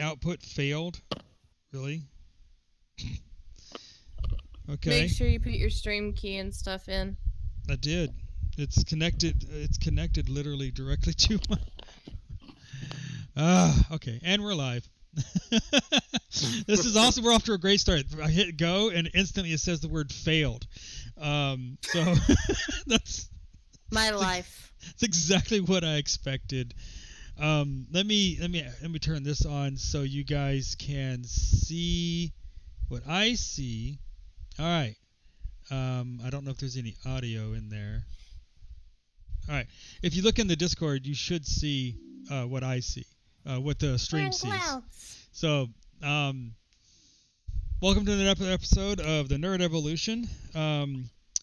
output failed. Really? Okay. Make sure you put your stream key and stuff in. I did. It's connected. It's connected literally directly to my. Okay, and we're live. This is also, we're off to a great start. I hit go and instantly it says the word failed. So that's my life. That's exactly what I expected. Let me turn this on so you guys can see what I see. All right. I don't know if there's any audio in there. All right. If you look in the Discord, you should see what I see, what the stream sees. So, welcome to another episode of the Nerd Evolution.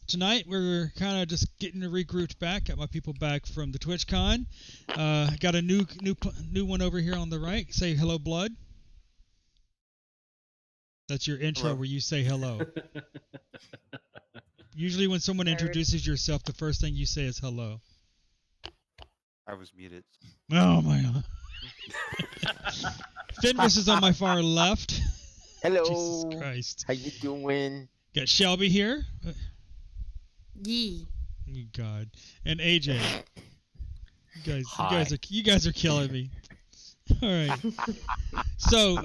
Tonight we're kind of just getting regrouped back. Got my people back from the TwitchCon. Got a new one over here on the right. Say hello, Blood. That's your intro hello. Where you say hello. Usually when someone introduces yourself, the first thing you say is hello. I was muted. Oh my god. Fenris is on my far left. Hello. Jesus Christ. How you doing? Got Shelby here. Yee. Oh god. And AJ. You guys are killing me. All right. So,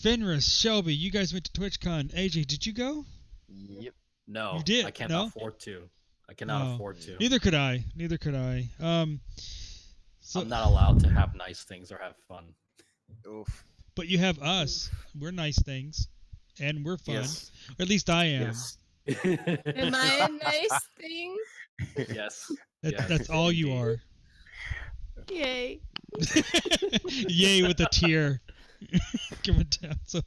Fenris, Shelby, you guys went to TwitchCon. AJ, did you go? Yep. No. You did. I cannot afford to. Afford to. Neither could I. So, I'm not allowed to have nice things or have fun. Oof. But you have us. We're nice things. And we're fun. Yes. Or at least I am. Yes. Am I a nice thing? Yes. That's all you are. Yay. Yay with a tear. Coming down. So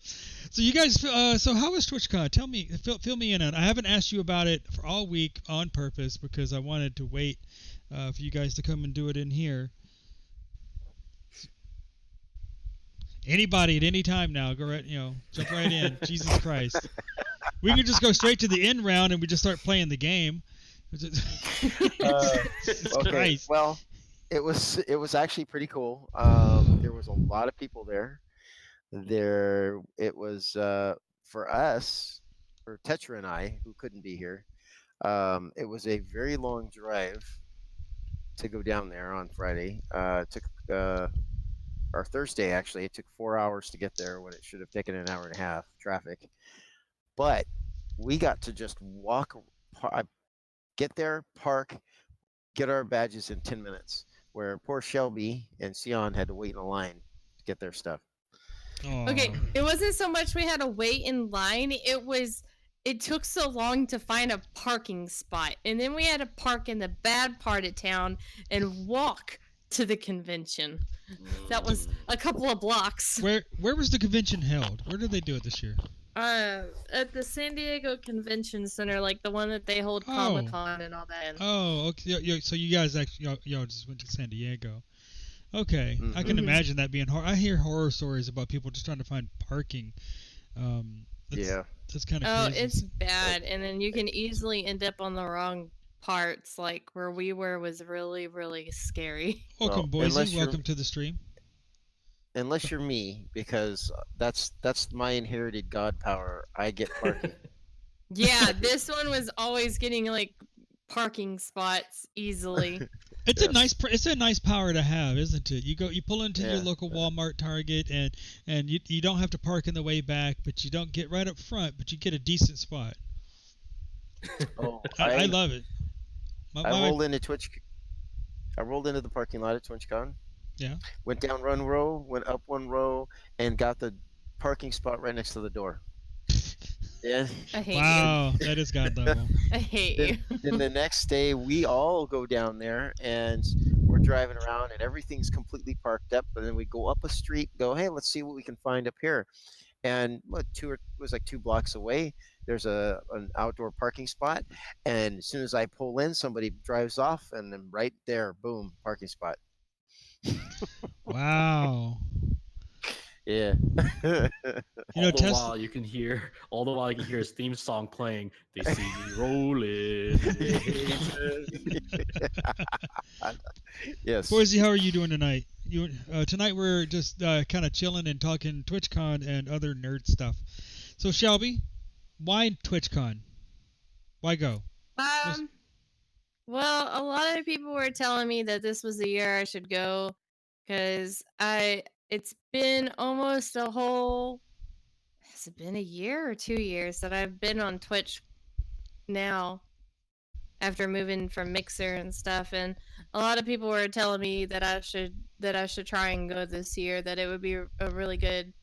you guys, so how was TwitchCon? Tell me, fill me in on. I haven't asked you about it for all week on purpose because I wanted to wait for you guys to come and do it in here. Anybody at any time now, go right, jump right in. Jesus Christ, we can just go straight to the end round and we just start playing the game. Okay. Christ. Well, it was actually pretty cool. There was a lot of people there. It was for us, for Tetra and I, who couldn't be here. It was a very long drive to go down there on Friday. It took or Thursday actually. It took 4 hours to get there when it should have taken an hour and a half traffic. But we got to just walk, get there, park, get our badges in 10 minutes. Where poor Shelby and Sion had to wait in a line to get their stuff. Aww. Okay, it wasn't so much we had to wait in line. It took so long to find a parking spot. And then we had to park in the bad part of town and walk to the convention. That was a couple of blocks. Where was the convention held? Where did they do it this year? At the San Diego Convention Center, like the one that they hold Comic-Con and all that in. Oh, okay. So you guys actually y'all just went to San Diego. Okay, I can imagine that being hard. I hear horror stories about people just trying to find parking. That's kind of crazy. Oh, it's bad, and then you can easily end up on the wrong parts. Like where we were was really, really scary. Welcome, Boise. Welcome to the stream. Unless you're me, because that's my inherited god power. I get parking. Yeah, this one was always getting like parking spots easily. It's a nice power to have, isn't it? You pull into your local Walmart, Target, and you don't have to park in the way back, but you don't get right up front, but you get a decent spot. Oh, I love it. I rolled into the parking lot at TwitchCon. Yeah. Went down one row, went up one row, and got the parking spot right next to the door. Yeah. I hate wow, that is god level. I hate you. Then the next day, we all go down there, and we're driving around, and everything's completely parked up. But then we go up a street, go, hey, let's see what we can find up here. And it was like 2 blocks away. There's an outdoor parking spot, and as soon as I pull in, somebody drives off, and then right there, boom, parking spot. Wow. Yeah. All the Tesla. while you can hear his theme song playing. They see me rolling. Yes. Boise, how are you doing tonight? Tonight we're just kind of chilling and talking TwitchCon and other nerd stuff. So Shelby, why TwitchCon? Why go? Well, a lot of people were telling me that this was the year I should go because it's been almost a whole, has it been a year or 2 years that I've been on Twitch now after moving from Mixer and stuff, and a lot of people were telling me that I should try and go this year, that it would be a really good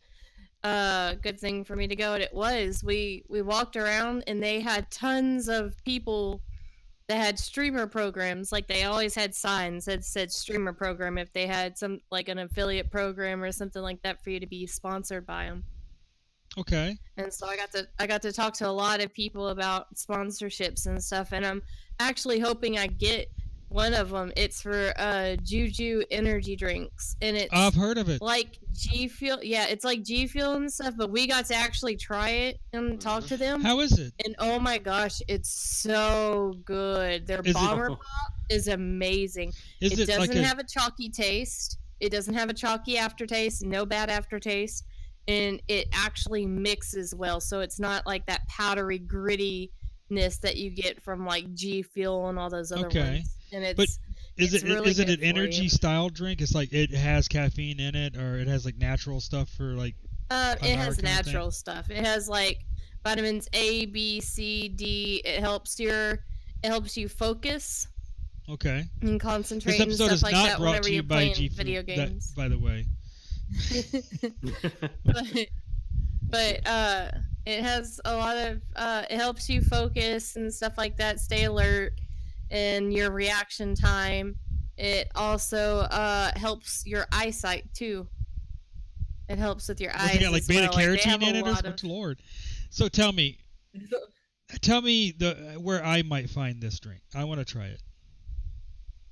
thing for me to go. And it was. We walked around and they had tons of people that had streamer programs. Like, they always had signs that said streamer program if they had some, like, an affiliate program or something like that for you to be sponsored by them. Okay. And so I got to talk to a lot of people about sponsorships and stuff, and I'm actually hoping I get one of them. It's for Juju energy drinks, and it's I've heard of it. like G Fuel. Yeah, it's like G Fuel and stuff, but we got to actually try it and talk to them. How is it? And oh my gosh, it's so good. Their bomber pop is amazing. It doesn't have a chalky taste. It doesn't have a chalky aftertaste, no bad aftertaste. And it actually mixes well, so it's not like that powdery grittiness that you get from like G Fuel and all those other ones. And is it an energy you. style drink? It's like it has caffeine in it, or it has like natural stuff for like. It has natural stuff. It has like vitamins A, B, C, D. It helps you focus. Okay. And concentrate. This episode and stuff is like not that brought whenever to you you're by playing G video games. by the way. but it has a lot of it helps you focus and stuff like that, stay alert and your reaction time. It also helps your eyesight too. It helps with your eyes. It got like beta carotene like, in it, or something? Lord. So tell me where I might find this drink. I want to try it.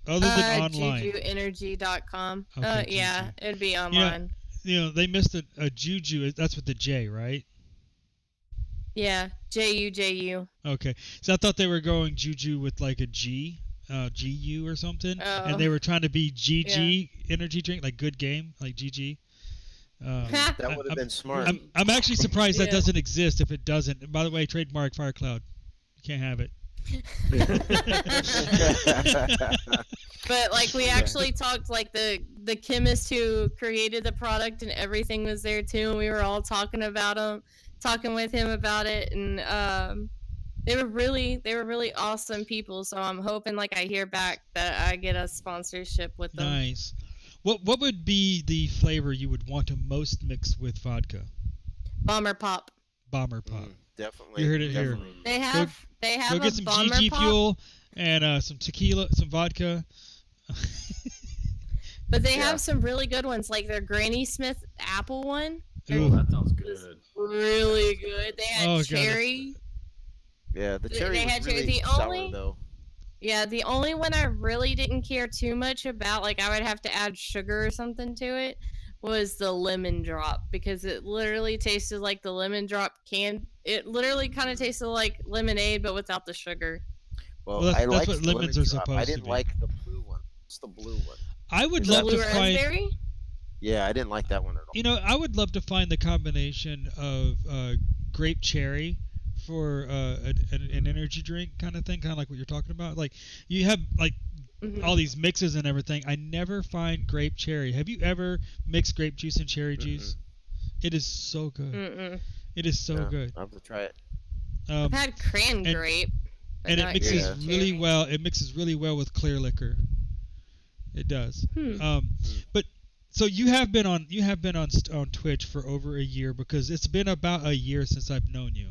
Other than online. JujuEnergy.com. Okay, yeah, Juju. it'd be online. They missed a Juju. That's with the J, right? Yeah, JUJU. Okay, so I thought they were going Juju with like a G, GU or something, and they were trying to be GG energy drink, like good game, like GG. That would have been smart. I'm actually surprised that doesn't exist. If it doesn't, and by the way, trademark Firecloud. You can't have it. But like we actually talked, like the chemist who created the product and everything was there too, and we were all talking with him about it, and they were really awesome people. So I'm hoping like I hear back that I get a sponsorship with them. Nice. What would be the flavor you would want to most mix with vodka? Bomber Pop. Bomber Pop. Definitely. You heard it definitely. here. They have go a get some Bomber GG Pop. Fuel and some tequila, some vodka. But they have some really good ones, like their Granny Smith apple one. Ooh, that sounds good. Really good. They had cherry. Yeah, the cherry they was had really cherry. sour though. Yeah, the only one I really didn't care too much about, like I would have to add sugar or something to it, was the lemon drop, because it literally tasted like the lemon drop can. It literally kind of tasted like lemonade, but without the sugar. Well, I that's liked what the lemons lemon are drop. supposed I to didn't be. like the blue one. It's the blue one. I would love to find. Raspberry? Yeah, I didn't like that one at all. I would love to find the combination of grape cherry for an energy drink kind of thing, kind of like what you're talking about. Like you have like all these mixes and everything. I never find grape cherry. Have you ever mixed grape juice and cherry juice? It is so good. It is so good. I'll have to try it. I've had cran grape. And it mixes really well. It mixes really well with clear liquor. It does. But so you have been on Twitch for over a year, because it's been about a year since I've known you.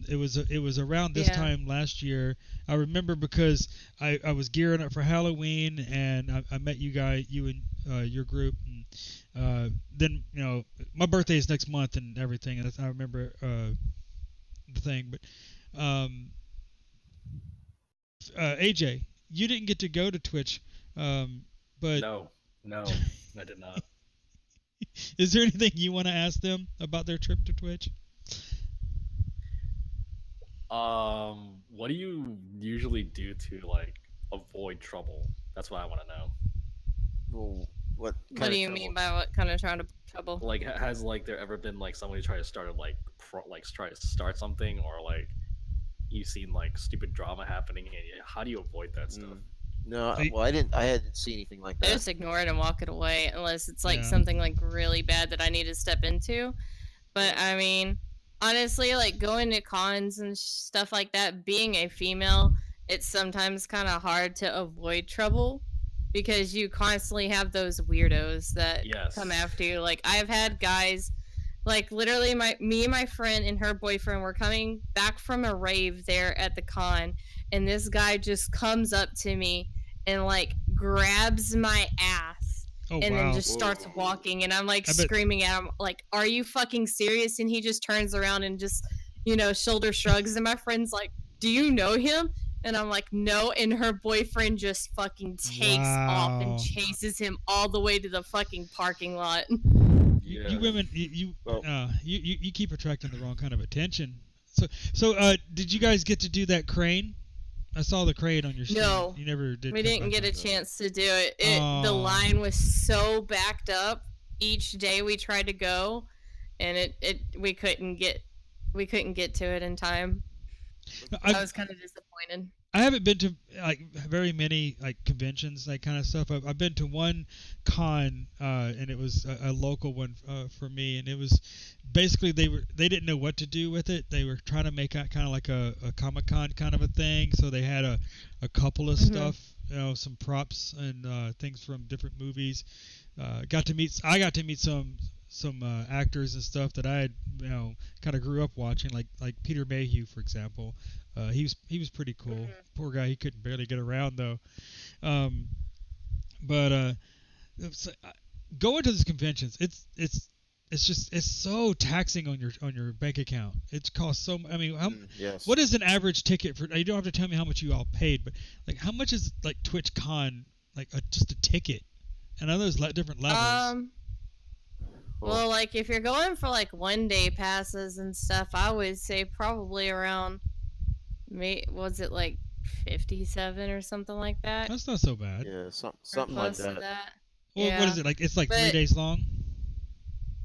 It was around this time last year. I remember because I was gearing up for Halloween, and I met you and your group. And, then my birthday is next month and everything, and I remember the thing. But AJ, you didn't get to go to Twitch, but No, I did not. Is there anything you want to ask them about their trip to Twitch? What do you usually do to like avoid trouble? That's what I want to know. Well, what What kind do of you trouble? mean by what kind of trouble? Like, has like there ever been like somebody try to start try to start something, or like you've seen like stupid drama happening, and how do you avoid that stuff? No, Hey. well, I hadn't seen anything like I that. just ignore it and walk it away unless it's like Yeah. something like really bad that I need to step into. But I mean, honestly, like going to cons and stuff like that, being a female, it's sometimes kind of hard to avoid trouble because you constantly have those weirdos that come Yes. after you. Like I've had guys, like literally me and my friend and her boyfriend were coming back from a rave there at the con, and this guy just comes up to me and like grabs my ass Oh and then wow. just starts Whoa. walking, and I'm like I bet- screaming at him like, are you fucking serious? And he just turns around and just, you know, shoulder shrugs, and my friend's like, do you know him? And I'm like, no. And her boyfriend just fucking takes off and Wow. chases him all the way to the fucking parking lot. You women, Well- you keep attracting the wrong kind of attention. So did you guys get to do that crane? I saw the crane on your stream. No. You never did. We come didn't back get on. a chance to do it. The Aw. line was so backed up each day we tried to go, and we couldn't get to it in time. I was kind of disappointed. I haven't been to like very many like conventions, that kind of stuff. I've been to one con, and it was a local one for me, and it was basically they didn't know what to do with it. They were trying to make it kind of like a Comic-Con kind of a thing, so they had a couple of stuff, some props and things from different movies. I got to meet some actors and stuff that I had, kind of grew up watching, like Peter Mayhew, for example. He was pretty cool. Poor guy, he couldn't barely get around though. But going to these conventions, it's so taxing on your bank account. It costs so. I mean, Yes. what is an average ticket for? You don't have to tell me how much you all paid, but like how much is like TwitchCon, like just a ticket? And I know there's different levels. Well, like if you're going for like 1 day passes and stuff, I would say probably around, was it like 57 or something like that? That's not so bad. Yeah, Or something like close to that. that. Well, Yeah. what is it like? It's like 3 But- days long.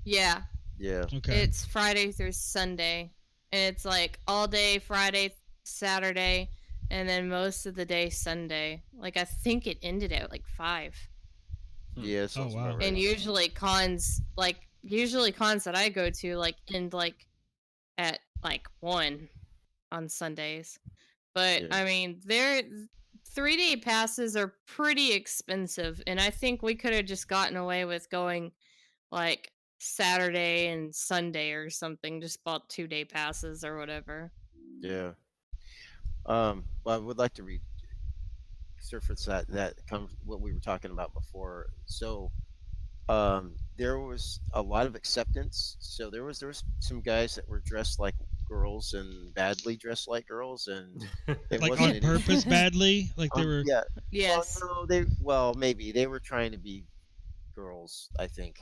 Yeah. Yeah. Okay. It's Friday through Sunday, and it's like all day Friday, Saturday, and then most of the day Sunday. Like I think it ended at like 5. Yeah. Sounds wow. about right. And usually cons that I go to like end like at like 1 on Sundays. But Yeah. I mean, 3-day passes are pretty expensive, and I think we could have just gotten away with going like Saturday and Sunday or something. Just bought 2-day passes or whatever. Yeah. Well, I would like to resurface that comes what we were talking about before. So, there was a lot of acceptance. So there was some guys that were dressed like girls and badly dressed like girls, and it Like wasn't on any- purpose, badly. Like they were. Yeah. Yes. Well, maybe they were trying to be girls, I think,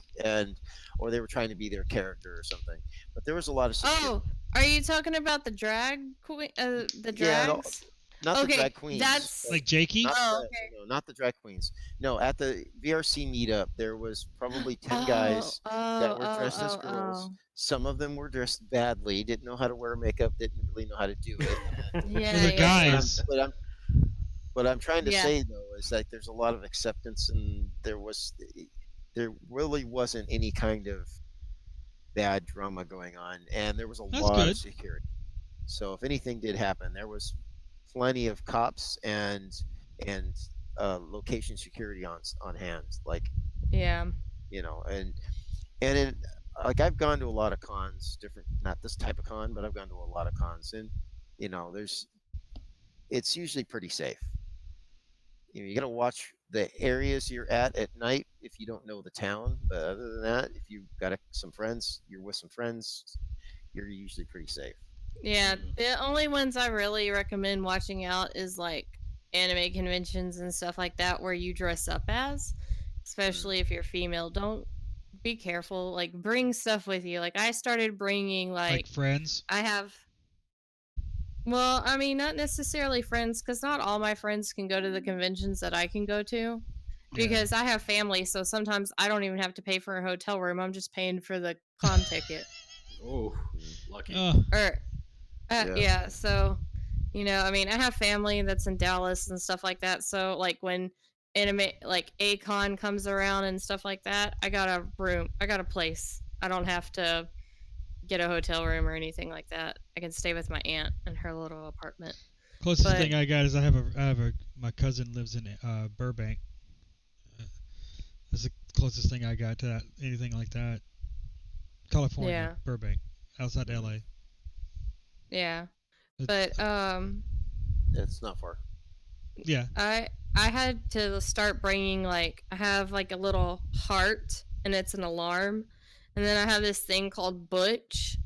or they were trying to be their character or something. But there was a lot of Oh, are you talking about the drag queen? The Yeah, drags? not the okay, drag queens. that's- Like Jakey. Not Oh, the, okay. no, not the drag queens. No, at the VRC meetup, there was probably 10 guys that were dressed as girls. Some of them were dressed badly, didn't know how to wear makeup, didn't really know how to do it. Yeah, Those are yeah. guys. What I'm trying to Yeah. say though is that there's a lot of acceptance, and there really wasn't any kind of bad drama going on, and there was a That's lot good. of security. So if anything did happen, there was plenty of cops and location security on hand, like, Yeah. and it, like, I've gone to a lot of cons, different, not this type of con, but I've gone to a lot of cons, and it's usually pretty safe. You gotta watch the areas you're at night if you don't know the town, but other than that, if you've got some friends, you're with some friends, you're usually pretty safe. Yeah, the only ones I really recommend watching out is like anime conventions and stuff like that where you dress up as, especially if you're female. Don't be careful. Like, bring stuff with you. Like, I started bringing Like friends. I have. Well, I mean, not necessarily friends, because not all my friends can go to the conventions that I can go to. Because I have family, so sometimes I don't even have to pay for a hotel room. I'm just paying for the con ticket. Oh, lucky. Or, Yeah. yeah, so, you know, I mean, I have family that's in Dallas and stuff like that. So, like, when anime, like, A-Con comes around and stuff like that, I got a room. I got a place. I don't have to get a hotel room or anything like that. I can stay with my aunt in her little apartment. Closest thing I got is I have my cousin lives in Burbank. That's the closest thing I got to that, anything like that. California, Burbank, outside LA. Yeah. It's, But It's not far. Yeah. I had to start bringing, like, I have like a little heart and it's an alarm, and then I have this thing called Butch,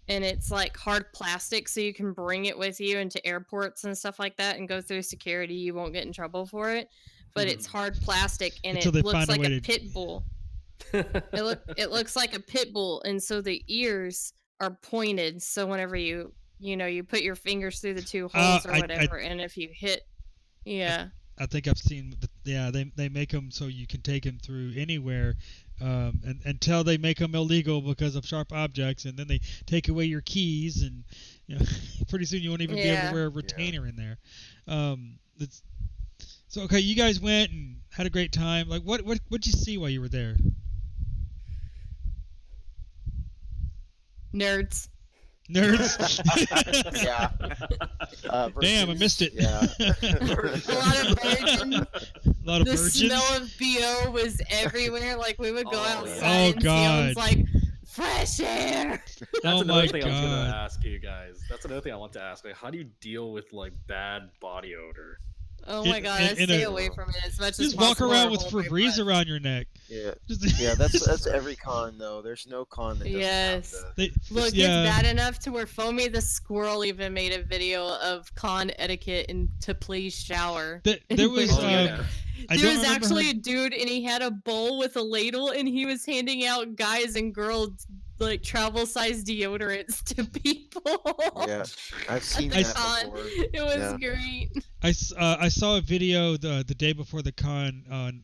and it's like hard plastic, so you can bring it with you into airports and stuff like that and go through security. You won't get in trouble for it, but it's hard plastic and Until it they looks find a like way a pit bull. It looks like a pit bull, and so the ears are pointed, so whenever you put your fingers through the two holes or whatever, and if you hit, I think I've seen. They make them so you can take them through anywhere, and until they make them illegal because of sharp objects, and then they take away your keys, and pretty soon you won't even be able to wear a retainer in there. So okay, you guys went and had a great time. Like, what'd you see while you were there? Nerds. Yeah. Damn, I missed it. Yeah. A lot of virgins. A lot of the virgins. Smell of BO was everywhere. Like, we would go outside and God. see like fresh air. That's another thing I was gonna ask you guys. That's another thing I want to ask. Like, how do you deal with like bad body odor? Oh my god, I stay away from it as much as possible. Just walk around with Febreze around your neck. Yeah, yeah, that's every con though. There's no con that doesn't have Look, it's bad enough to where Foamy the Squirrel even made a video of con etiquette and to please shower. There was there was actually a dude, and he had a bowl with a ladle, and he was handing out guys and girls like travel size deodorants to people. Yeah, I've seen that before. It was great. I saw a video the day before the con on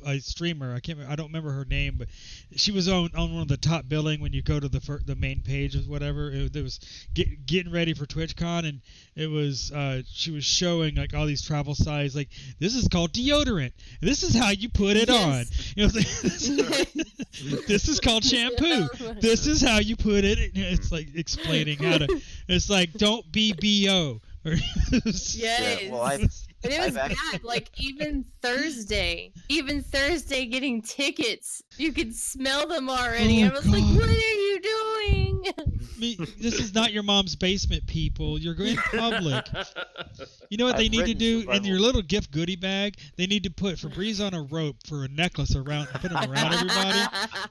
a streamer. I don't remember her name, but she was on one of the top billing when you go to the main page or whatever. It was getting ready for TwitchCon, and it was she was showing like all these travel size, like, this is called deodorant. This is how you put it on. This is called shampoo. This is how you put it. It's like explaining how to. It's like, don't be BO. Yes. Yeah, well, and it was bad. Like, even Thursday getting tickets, you could smell them already. I was like, what are you doing? This is not your mom's basement, people. You're going public. You know what they need to do in your little gift goodie bag? They need to put Febreze on a rope for a necklace around, put them around everybody.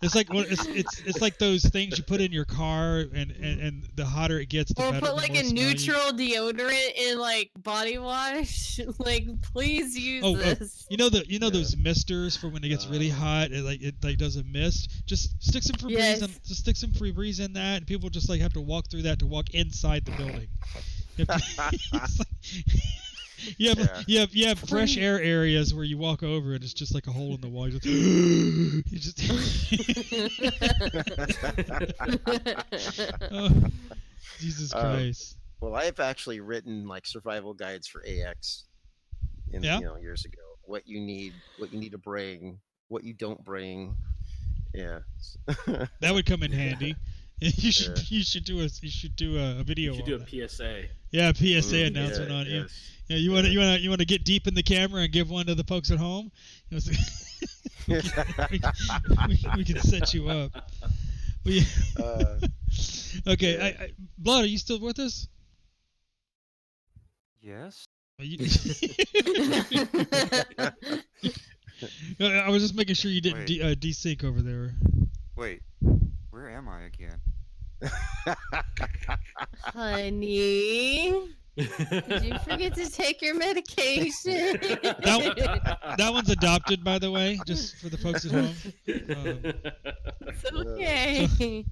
It's like it's like those things you put in your car, and the hotter it gets, the better. Or put like a neutral deodorant in like body wash. Like, please use this. You know those misters for when it gets really hot. It does a mist. Just stick some Febreze. Just stick some Febreze in that, and people just like have to walk through that to walk inside the building. You have fresh air areas where you walk over and it's just like a hole in the wall. You just oh, Jesus Christ. Well, I've actually written like survival guides for AX years ago. What you need to bring, what you don't bring. Yeah. That would come in handy. You should do a video. You should do a PSA. Yeah, a PSA announcement on you. Yeah, you want to get deep in the camera and give one to the folks at home. We can set you up. Okay, Blood, are you still with us? Yes. I was just making sure you didn't desync over there. Wait, where am I again? Honey. Did you forget to take your medication? That one's adopted, by the way, just for the folks at home. It's okay.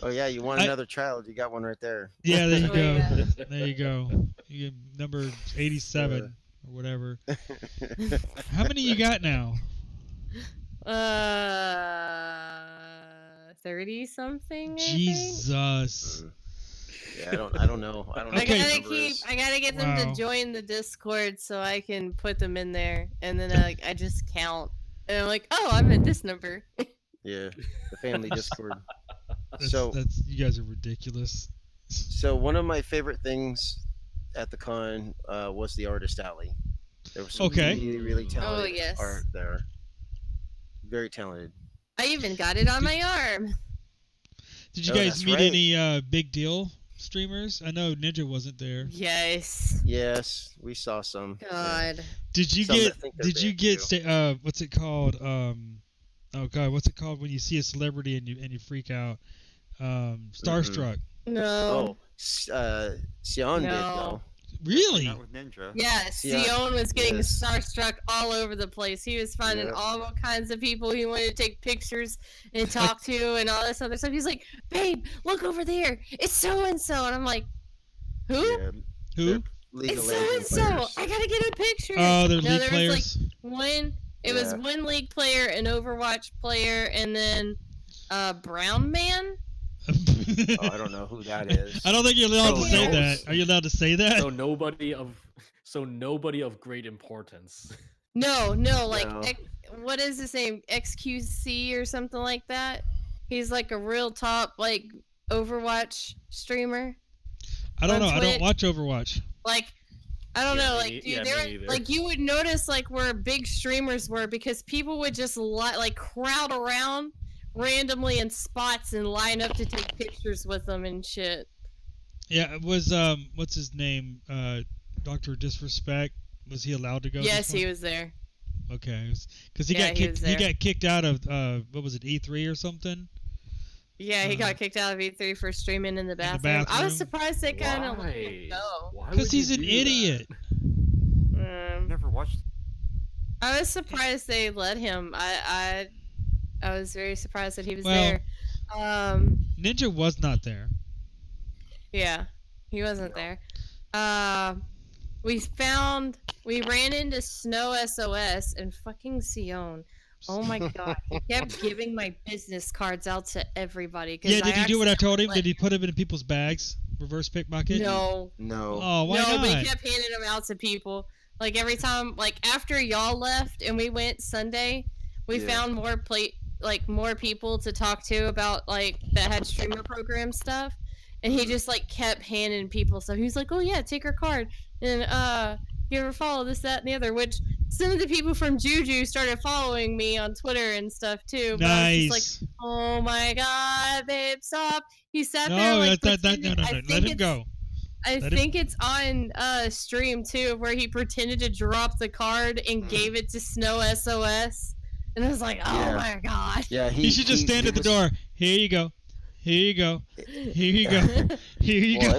Oh yeah, you want another child? You got one right there. Yeah, there you Oh, go. yeah. There you go. You get number 87 or whatever. How many you got now? 30 something. Jesus. Yeah, I don't know. I don't know. I Okay. what the gotta number keep. is. I gotta get them Wow. to join the Discord so I can put them in there, and then I just count, and I'm like, oh, I'm at this number. Yeah, the family Discord. That's you guys are ridiculous. So one of my favorite things at the con was the artist alley. There was some Okay. really, really talented yes. art there. Very talented. I even got it on my arm. Did you Oh, guys that's meet right. any big deal streamers? I know Ninja wasn't there. Yes. Yes, we saw some. Yeah. God. Did you Some that get? think they're Did you big, get? too. What's it called? Oh God, what's it called when you see a celebrity and you freak out? Starstruck. No. Oh, Sion did No. though. Really? Not with Ninja. Yeah, Yeah, Sion was getting yes. starstruck all over the place. He was finding Yep. all kinds of people he wanted to take pictures and talk to and all this other stuff. He's like, babe, look over there. It's so-and-so. And I'm like, who? Yeah, Who? League It's of Legends so-and-so. players. I gotta get a picture. Oh, they're No, league there players. was like it was Yeah. one league player, an Overwatch player, and then Brown Man. Oh, I don't know who that is. I don't think you're allowed to So say no- that. Are you allowed to say that? so nobody of great importance. No, like No. what is his name? XQC or something like that. He's like a real top like Overwatch streamer. I don't on know. I don't Twitch. watch Overwatch. Like I don't Yeah, know, me like nei- dude, yeah, there me neither. like you would notice like where big streamers were because people would just like crowd around randomly in spots and line up to take pictures with them and shit. Yeah, it was what's his name? Dr. Disrespect. Was he allowed to go? Yes, this he one? was there. Okay, because he Yeah, got he kicked. was He there. got kicked out of what was it? E3 or something. Yeah, he got kicked out of E3 for streaming in the bathroom. I bathroom. was surprised they kind of let Why? him go. Why Because would you he's an do idiot. that? Never watched. I was surprised they let him. I was very surprised that he was Well- there. Ninja was not there. Yeah, he wasn't there. We ran into Snow SOS and fucking Sion. Oh my god, he kept giving my business cards out to everybody. 'cause Yeah, did I he do what I told him? accidentally Did he put them in people's bags? Reverse pickpocket? No, No. Oh, why no, but not? he kept handing them out to people. Like every time, like after y'all left and we went Sunday, we Yeah. found more people to talk to about like that had streamer program stuff, and he just like kept handing people stuff. He was like, "Oh yeah, take her card," and you ever follow this, that, and the other. Which some of the people from Juju started following me on Twitter and stuff too. But I was just like, Nice. "Oh my god, babe, stop!" He sat there No, like no. pretending- I Let think him it's- go. I Let him- think it's on stream too, where he pretended to drop the card and Mhm. gave it to Snow SOS, and I was like, "Oh Yeah. my god!" Yeah, He should just stand he at the was- door. Here you go. Here you go. Here you go. Here you Well, go.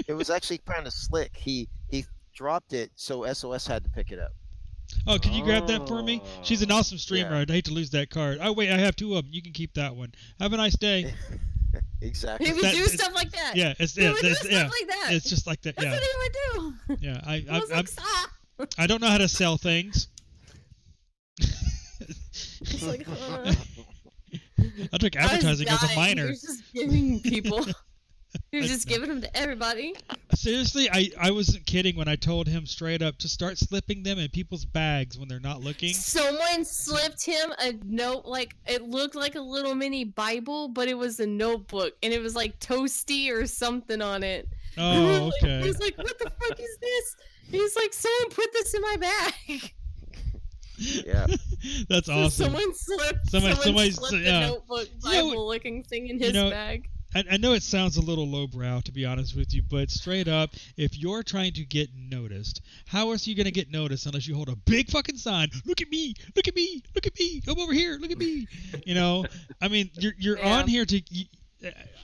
it was actually kind of slick. He dropped it, so SOS had to pick it up. Oh, can you grab that for me? She's an Oh, awesome streamer. yeah. I'd hate to lose that card. Oh wait, I have two of them. You can keep that one. Have a nice day. Exactly. He would That- do it's- stuff like that. Yeah, it's He yeah, would do that's, stuff yeah. like that. It's just like that. That's Yeah, what he would do. yeah. I was like, "Stop!" I don't know how to sell things. It's like, I took I was advertising as a dying. minor. He was just giving people. He was just giving them to everybody. Seriously, I wasn't kidding when I told him straight up to start slipping them in people's bags when they're not looking. Someone slipped him a note, like it looked like a little mini Bible, but it was a notebook, and it was like toasty or something on it. Oh, okay. He was like, "What the fuck is this?" He's like, "Someone put this in my bag." Yeah. That's So awesome. Someone slipped. Somebody- Someone somebody- slipped yeah. a notebook You know, Bible-looking thing in his know, bag. I know it sounds a little lowbrow, to be honest with you, but straight up, if you're trying to get noticed, how else are you going to get noticed unless you hold a big fucking sign? Look at me! Look at me! Look at me! Come over here! Look at me! You know, I mean, you're Yeah. on here to.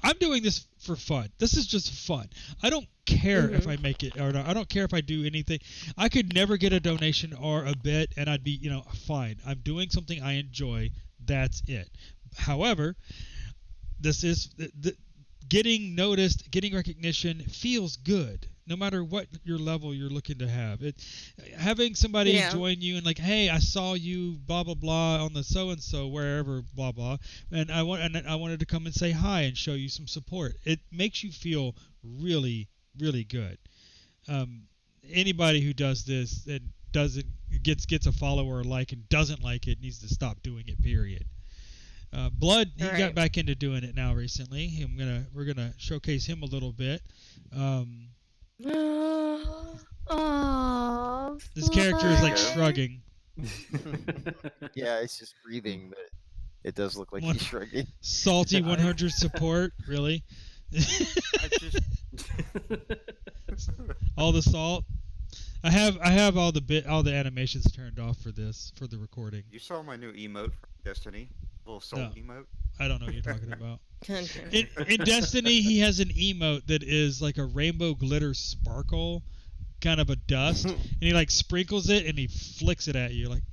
I'm doing this for fun. This is just fun. I don't care if I make it or not. I don't care if I do anything. I could never get a donation or a bit, and I'd be, fine. I'm doing something I enjoy. That's it. However, this is getting noticed, getting recognition feels good. No matter what your level you're looking to have, having somebody join you and like, hey, I saw you, blah blah blah, on the so and so wherever, blah blah, and I wanted to come and say hi and show you some support. It makes you feel really, really good. Anybody who does this and gets a follower or like and doesn't like it needs to stop doing it. Period. Blood, he got back into doing it now recently. We're gonna showcase him a little bit. This character is like shrugging. Yeah, it's just breathing, but it does look like he's shrugging. Salty 100 support, really? All the salt. I have all the animations turned off for the recording. You saw my new emote from Destiny, little salt emote. I don't know what you're talking about. In Destiny, he has an emote that is like a rainbow glitter sparkle, kind of a dust, and he like sprinkles it and he flicks it at you, like,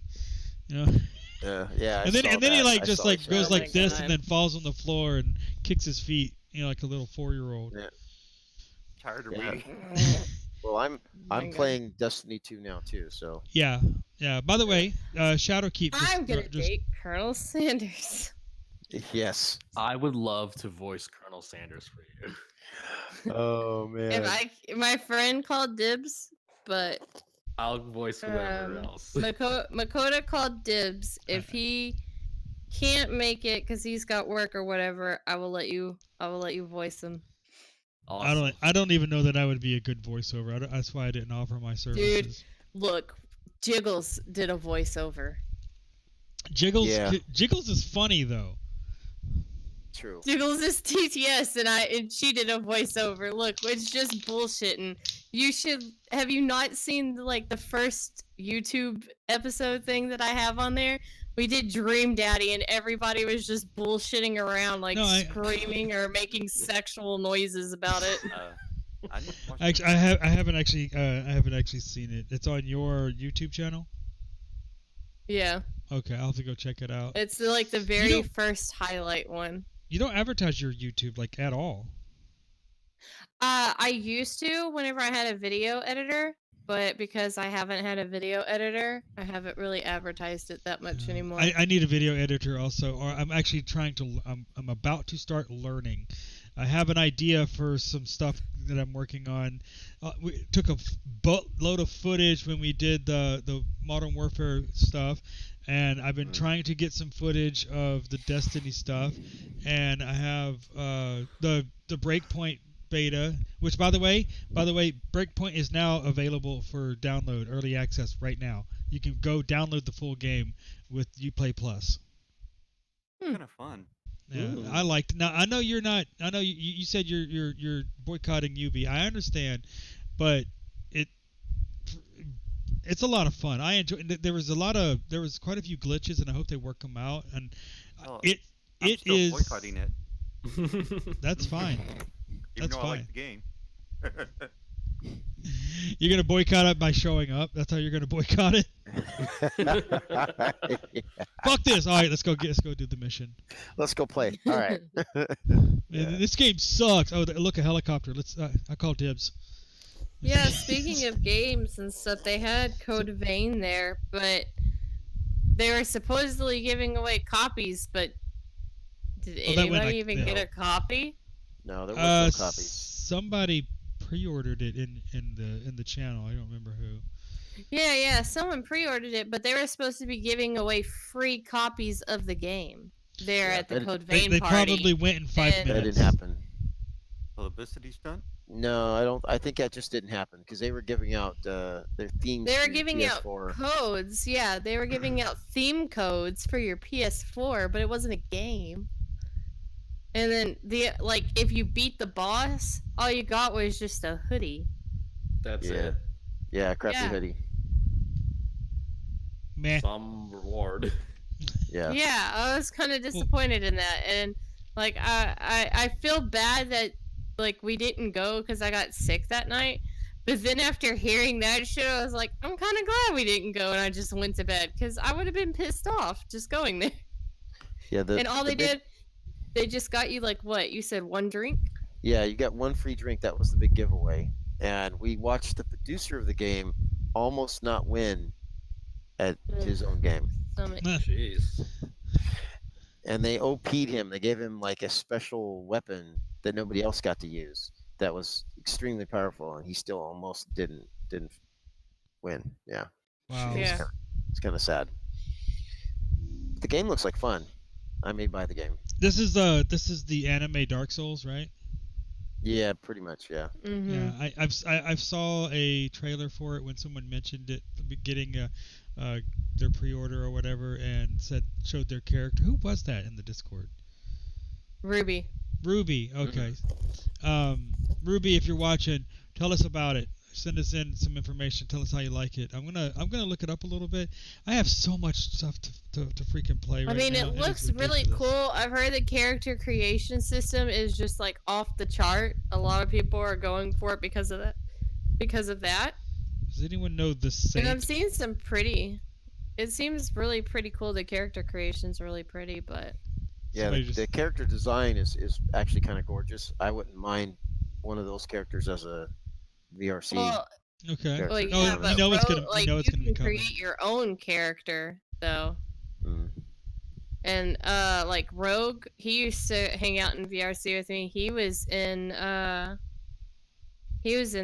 yeah. And then he like just like goes like this and then falls on the floor and kicks his feet, like a little 4-year-old. Yeah. Tired of waiting. Well, I'm playing Destiny 2 now too, so. Yeah. By the way, Shadowkeep. I'm gonna date Colonel Sanders. Yes. I would love to voice Colonel Sanders for you. Oh man. And my friend called dibs, but I'll voice whoever else. Makoto called dibs. If he can't make it because he's got work or whatever, I will let you voice him. Awesome. I don't even know that I would be a good voiceover. That's why I didn't offer my services. Dude, look, Jiggles did a voiceover. Jiggles is funny though. True. Jiggles is TTS and she did a voiceover. Look, it's just bullshitting. Have you not seen like the first YouTube episode thing that I have on there? We did Dream Daddy and everybody was just bullshitting around like screaming or making sexual noises about it. I haven't actually seen it. It's on your YouTube channel? Yeah. Okay, I'll have to go check it out. It's like the very first highlight one. You don't advertise your YouTube like at all. I used to whenever I had a video editor, but because I haven't had a video editor, I haven't really advertised it that much anymore. I need a video editor also, or I'm actually I'm about to start learning. I have an idea for some stuff that I'm working on. We took a boatload of footage when we did the Modern Warfare stuff, and I've been trying to get some footage of the Destiny stuff, and I have the Breakpoint beta, which by the way, Breakpoint is now available for download, early access right now. You can go download the full game with Uplay Plus. Kind of fun. Yeah, I liked. Now I know you're not. I know you said you're boycotting UB. I understand, but it's a lot of fun. I enjoy. There was quite a few glitches, and I hope they work them out. And I'm it still is boycotting it. That's fine. Even That's though fine. I like the game. You're gonna boycott it by showing up. That's how you're gonna boycott it. Fuck this. All right, let's go do the mission. Let's go play. All right. Man, this game sucks. Oh, look, a helicopter. I call dibs. Yeah, speaking of games and stuff, they had Code Vein there, but they were supposedly giving away copies, but did anybody even get a copy? No, there was no copies. Somebody pre-ordered it in the channel. I don't remember who. Yeah, someone pre-ordered it, but they were supposed to be giving away free copies of the game there at the Code Vein they party. probably went in 5 minutes. That didn't happen. Publicity stunt? No, I don't. I think that just didn't happen because they were giving out their themes. They were for giving out PS4. codes. Yeah, they were giving out theme codes for your PS4, but it wasn't a game. And then if you beat the boss, all you got was just a hoodie. That's it. Yeah, crappy hoodie. Meh. Some reward. Yeah. Yeah, I was kind of disappointed in that. And Like I feel bad that like we didn't go because I got sick that night. But then after hearing that shit, I was like, I'm kind of glad we didn't go, and I just went to bed because I would have been pissed off just going there. Yeah, And all they did, they just got you like what? You said one drink? Yeah, you got one free drink. That was the big giveaway. And we watched the producer of the game almost not win at his own game. Jeez. And they OP'd him. They gave him like a special weapon that nobody else got to use. That was extremely powerful, and he still almost didn't win. Yeah. Wow. Yeah. It's kind of sad. The game looks like fun. I may buy the game. This is the anime Dark Souls, right? Yeah, pretty much. Yeah. Mm-hmm. Yeah, I've saw a trailer for it when someone mentioned it getting their pre-order or whatever, and showed their character. Who was that in the Discord? Ruby. Ruby. Okay. Ruby, if you're watching, tell us about it. Send us in some information. Tell us how you like it. I'm gonna look it up a little bit. I have so much stuff to freaking play right now. I mean, it looks really cool. I've heard the character creation system is just like off the chart. A lot of people are going for it because of that. Does anyone know the Saint? And I've seen some pretty. It seems really pretty cool. The character creation's really pretty, but yeah, the character design is actually kind of gorgeous. I wouldn't mind one of those characters as a VRC. well, Okay. well, Oh, yeah, but you know it's Rogue, gonna like, you know it's gonna be can coming. create your own character though. Mm. And like Rogue, he used to hang out in VRC with me. He was in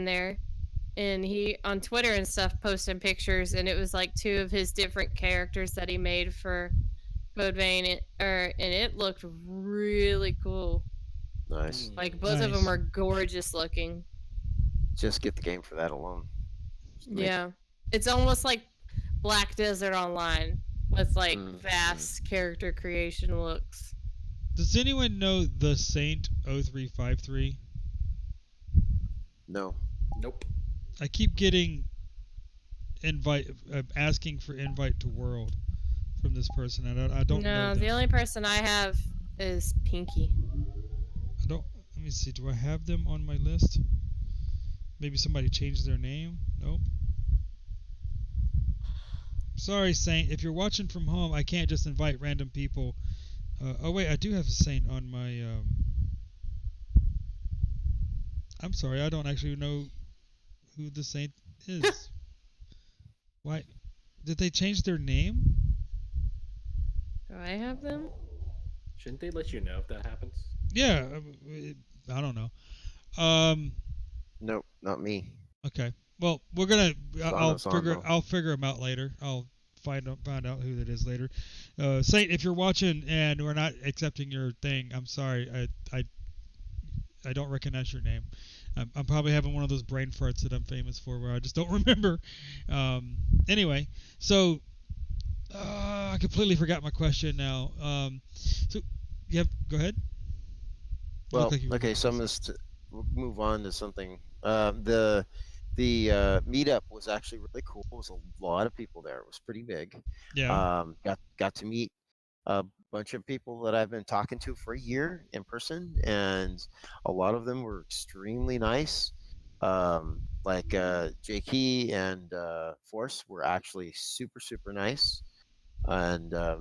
there, and he on Twitter and stuff posting pictures, and it was like two of his different characters that he made for Code Vein, and it looked really cool. Nice. Like both of them are gorgeous looking. Just get the game for that alone. Yeah, it's almost like Black Desert Online with like vast character creation looks. Does anyone know the Saint 0353? No. Nope. I keep getting asking for invite to World from this person. I don't know. No, the only person I have is Pinky. I don't. Let me see. Do I have them on my list? Maybe somebody changed their name. Nope. Sorry, Saint. If you're watching from home, I can't just invite random people. Oh wait, I do have a Saint on my. I'm sorry, I don't actually know who the Saint is. Why? Did they change their name? Do I have them? Shouldn't they let you know if that happens? Yeah, I don't know. Nope, not me. Okay. Well, we're gonna. I'll though. figure them out later. I'll find out who that is later. Saint, if you're watching and we're not accepting your thing, I'm sorry. I don't recognize your name. I'm probably having one of those brain farts that I'm famous for, where I just don't remember. Anyway, so I completely forgot my question now. So, go ahead. Well, Like okay, we'll move on to something. The meetup was actually really cool. There was a lot of people there. It was pretty big. Yeah. Got to meet a bunch of people that I've been talking to for a year in person, and a lot of them were extremely nice. Like J.K. and Force were actually super, super nice. And I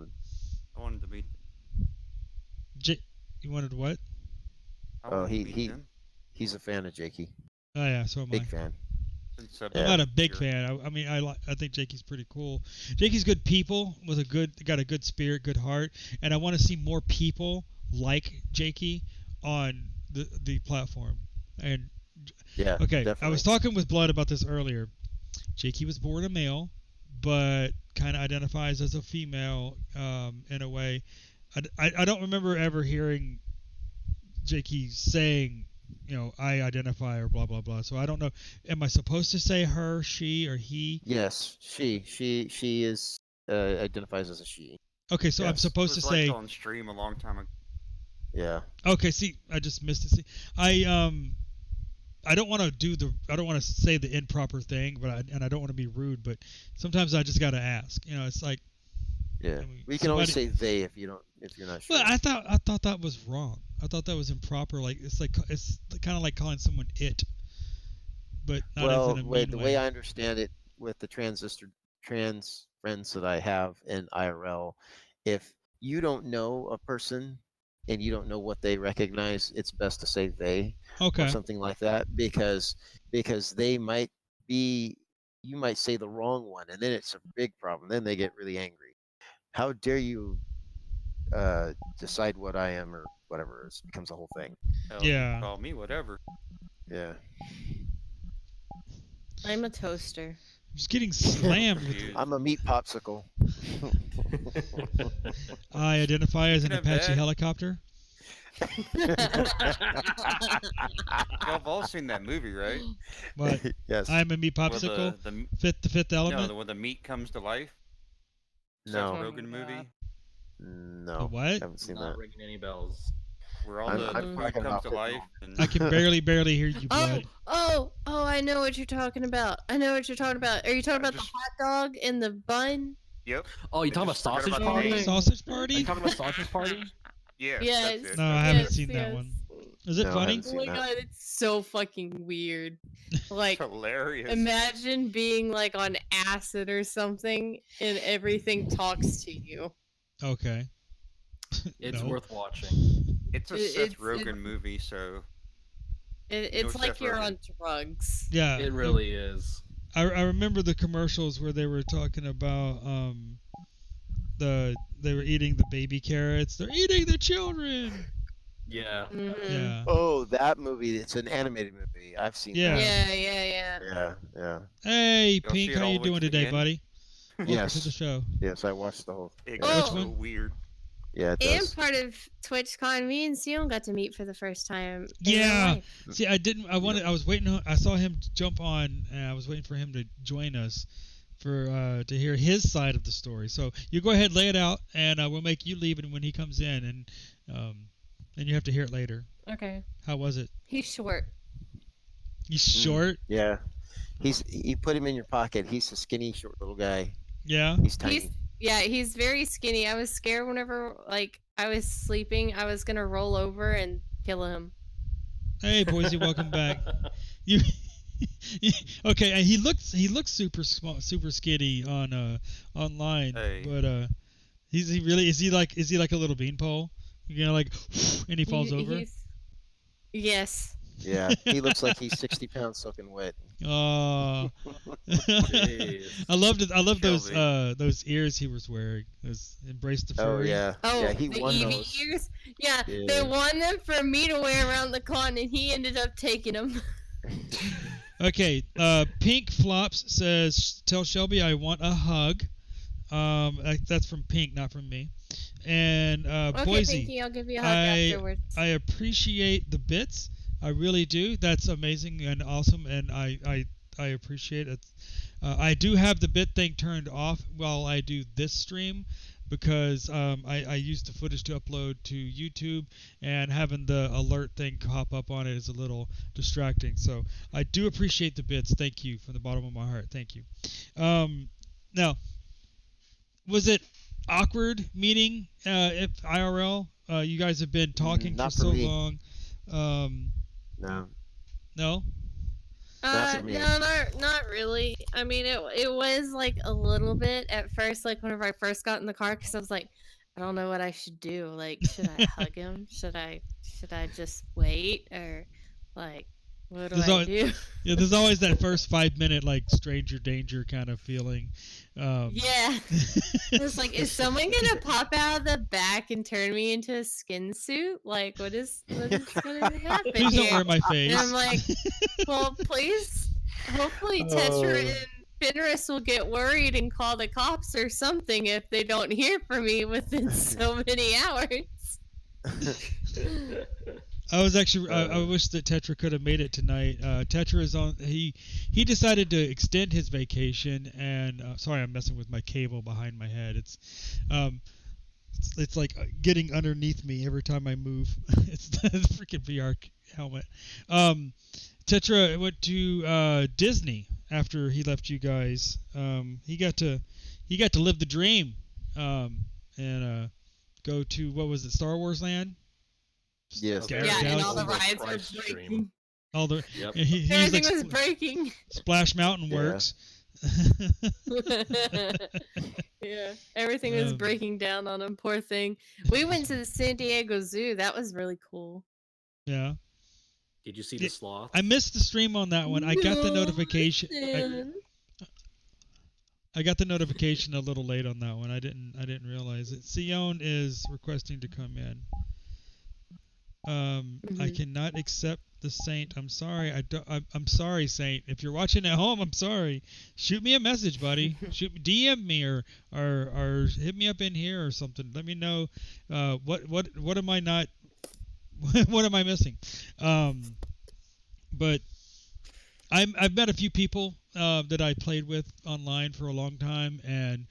wanted to meet. You wanted what? He's a fan of J.K. Oh yeah, so am I. Big fan. I'm not a big fan. I mean, I think Jakey's pretty cool. Jakey's good people got a good spirit, good heart, and I want to see more people like Jakey on the platform. And yeah, okay, definitely. I was talking with Blood about this earlier. Jakey was born a male, but kind of identifies as a female in a way. I don't remember ever hearing Jakey saying, I identify or blah blah blah. So I don't know. Am I supposed to say her, she, or he? Yes, she is identifies as a she. Okay, so I'm supposed to say on stream a long time ago. Yeah. Okay, see, I just missed it. See, I don't want to say the improper thing, but I don't want to be rude, but sometimes I just got to ask. It's like yeah. We can always say they if you're not sure. Well, I thought that was wrong. I thought that was improper. Like it's kind of like calling someone it, but not as Well, in a mean the way. way I understand it, with the trans friends that I have in IRL, if you don't know a person and you don't know what they recognize, it's best to say they or Okay. something like that, because they might be, you might say the wrong one, and then it's a big problem. Then they get really angry. How dare you decide what I am or whatever? It becomes a whole thing. Hell, you Yeah. can call me whatever. Yeah. I'm a toaster. I'm just getting slammed with. Confused. I'm a meat popsicle. I identify as an Speaking of Apache that- helicopter. Y'all have all seen that movie, right? What? Yes. I'm a meat Where popsicle. the Fifth element. no, when the meat comes to life. No. Seth Oh Rogen my movie. The No. what? Haven't seen Not that. ringing any bells. Where all I'm the talking food comes about to Fifth life. Element. And I can barely hear you, blood. Oh, I know what you're talking about. I know what you're talking about. Are you talking I about just- the hot dog and the bun? Yep. Oh, you I talking about just forgot Sausage about the Party? name. Sausage Are Party? you talking about Sausage Party? Yeah. Yes. That's it. No, I That's haven't it. seen that one. Is it No, I funny? haven't Oh seen my that. god, it's so fucking weird. Like, It's hilarious. imagine being like on acid or something and everything talks to you. Okay. It's No. worth watching. It's a It- Seth it's- Rogen movie, so It's like Seth you're Rogen. on drugs. Yeah. It really is. I remember the commercials where they were talking about they were eating the baby carrots. They're eating the children. Yeah. Mhm. Yeah. Oh, that movie. It's an animated movie. I've seen Yeah. that. Yeah. Yeah. Hey, Y'all see Pink, it how all you the way doing to the today, end? buddy? Welcome Yes. to the show. Yes, I watched the whole. It Yeah, got Which so one? weird. yeah, it And does. part of TwitchCon, me and Sion got to meet for the first time. In real Yeah. life. See, I didn't. I wanted. I was waiting. I saw him jump on, and I was waiting for him to join us for to hear his side of the story. So you go ahead, lay it out, and we'll make you leave it when he comes in, and you have to hear it later. Okay. How was it? He's short. He's short. Yeah. You put him in your pocket. He's a skinny, short little guy. Yeah. He's tiny. He's very skinny. I was scared whenever I was sleeping. I was gonna roll over and kill him. Hey, Boise, welcome back. You. Okay, and he looks super small, super skinny on online, Hey. but is he like a little beanpole? You know, like, and he falls over. Yes. Yeah. He looks like he's 60 pounds soaking wet. Oh, Jeez. I loved it. I love Shelby. those ears he was wearing. Those embrace the Oh furry. yeah. Oh, Yeah, he the won Eevee those. ears. Yeah, Yeah. they won them for me to wear around the con, and he ended up taking them. Okay, Pink Flops says, "Tell Shelby I want a hug." That's from Pink, not from me. And Okay, Boise, Pinky, I'll give you a hug I afterwards. I appreciate the bits. I really do. That's amazing and awesome, and I appreciate it. I do have the bit thing turned off while I do this stream because I use the footage to upload to YouTube, and having the alert thing pop up on it is a little distracting. So I do appreciate the bits. Thank you from the bottom of my heart. Thank you. Now, was it awkward meeting if IRL? You guys have been talking for Not for so me. long. No. No? Not for me. No, not really. I mean, it was like a little bit at first, like whenever I first got in the car, because I was like, I don't know what I should do. Like, should I hug him? Should I just wait, or like, what do There's I always- do? Yeah, there's always that first 5 minute like stranger danger kind of feeling. Yeah. It's like, is someone gonna pop out of the back and turn me into a skin suit? Like, what is gonna happen Please don't here? wear my face. And I'm like, well, please. Hopefully, Tetra and Fenris will get worried and call the cops or something if they don't hear from me within so many hours. I was actually. I wish that Tetra could have made it tonight. Tetra is on. He decided to extend his vacation, and sorry, I'm messing with my cable behind my head. It's like getting underneath me every time I move. It's the freaking VR helmet. Tetra went to Disney after he left you guys. He got to live the dream, and go to, what was it, Star Wars Land? Yes. Very Yeah, and Galaxy- all the rides were overpriced stream. breaking. all the Yep. he's Everything like was breaking. Splash Mountain Yeah. works. Yeah, everything was Um, breaking down on him. Poor thing. We went to the San Diego Zoo. That was really cool. Yeah. Did you see Yeah, the sloth? I missed the stream on that one. I got the No, notification. listen. I got the notification a little late on that one. I didn't realize it. Sion is requesting to come in. I Mhm. cannot accept the Saint. I'm sorry. I'm sorry, Saint. If you're watching at home, I'm sorry. Shoot me a message, buddy. DM me or hit me up in here or something. Let me know what am I not what am I missing? But I've met a few people that I played with online for a long time, and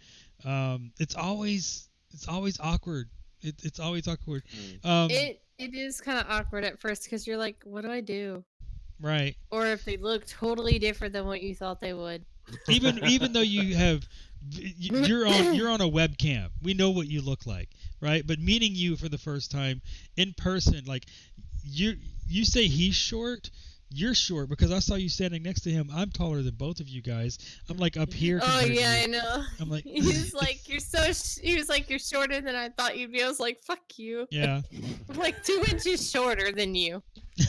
it's always awkward. It's always awkward. It is kind of awkward at first because you're like, what do I do? Right. Or if they look totally different than what you thought they would. Even though you're on a webcam, we know what you look like, right? But meeting you for the first time in person, like you say he's short. You're short because I saw you standing next to him. I'm taller than both of you guys. I'm like up here. Oh compared to yeah, you. I know. I'm like, He's like, he was like, you're shorter than I thought you'd be. I was like, fuck you. yeah. I'm like 2 inches shorter than you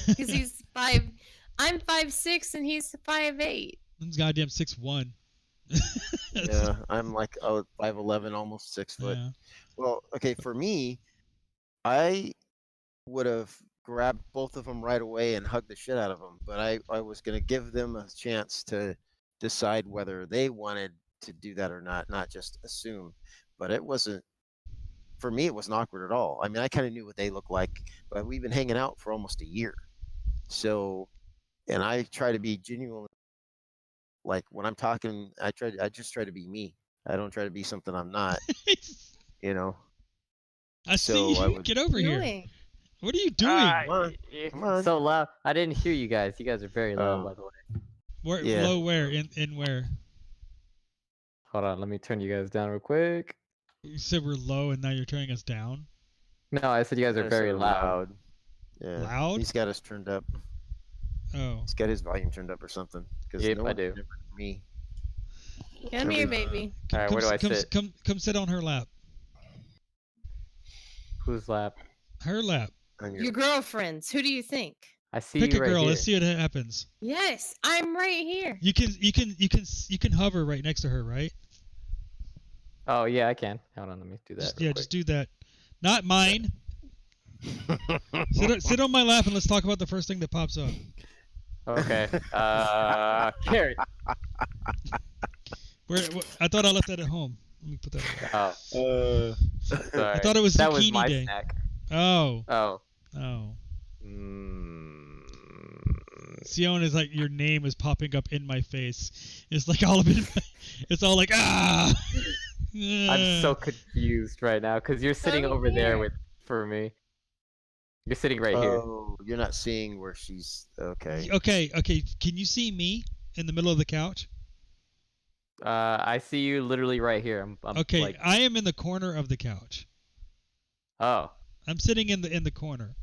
because he's 5. I'm 5'6" and he's 5'8". He's goddamn 6'1". Yeah, I'm like 5'11", almost 6 foot. Yeah. Well, okay, for me, I would have grabbed both of them right away and hugged the shit out of them, but I was going to give them a chance to decide whether they wanted to do that or not just assume. But it wasn't, for me, it wasn't awkward at all. I mean, I kind of knew what they looked like, but we've been hanging out for almost a year. So, and I try to be genuinely, like when I'm talking, I just try to be me. I don't try to be something I'm not, you know. I So see I you. would- Get over here. Doing? What are you doing? Come on, come on. So loud. I didn't hear you guys. You guys are very loud, Oh. by the way. Where, Yeah. Low where? In where? Hold on. Let me turn you guys down real quick. You said we're low and now you're turning us down. No, I said you guys are Yes, very they're loud. Yeah. Loud? He's got us turned up. Oh. He's got his volume turned up or something. Because Yep, no I one do. can ever hear me. Come here, baby. All right, where do I sit? Come sit on her lap. Whose lap? Her lap. On Your girlfriends. Who do you think? I see Pick you a right girl. here. Let's see what happens. Yes, I'm right here. You can hover right next to her, right? Oh yeah, I can. Hold on, let me do that. Just, real yeah, quick. just do that. Not mine. Sit on my lap and let's talk about the first thing that pops up. Okay. Carrot. I thought I left that at home. Let me put that away. Oh, sorry. I thought it was that was zucchini my day. snack. Oh. Oh. Oh. Mm. Sion is like your name is popping up in my face. It's like all of it. It's all like ah. I'm so confused right now because you're sitting Come over there here. for me. You're sitting right here. Oh, you're not seeing where she's. Okay. Okay. Can you see me in the middle of the couch? I see you literally right here. I'm Okay, like, I am in the corner of the couch. oh, I'm sitting in the corner.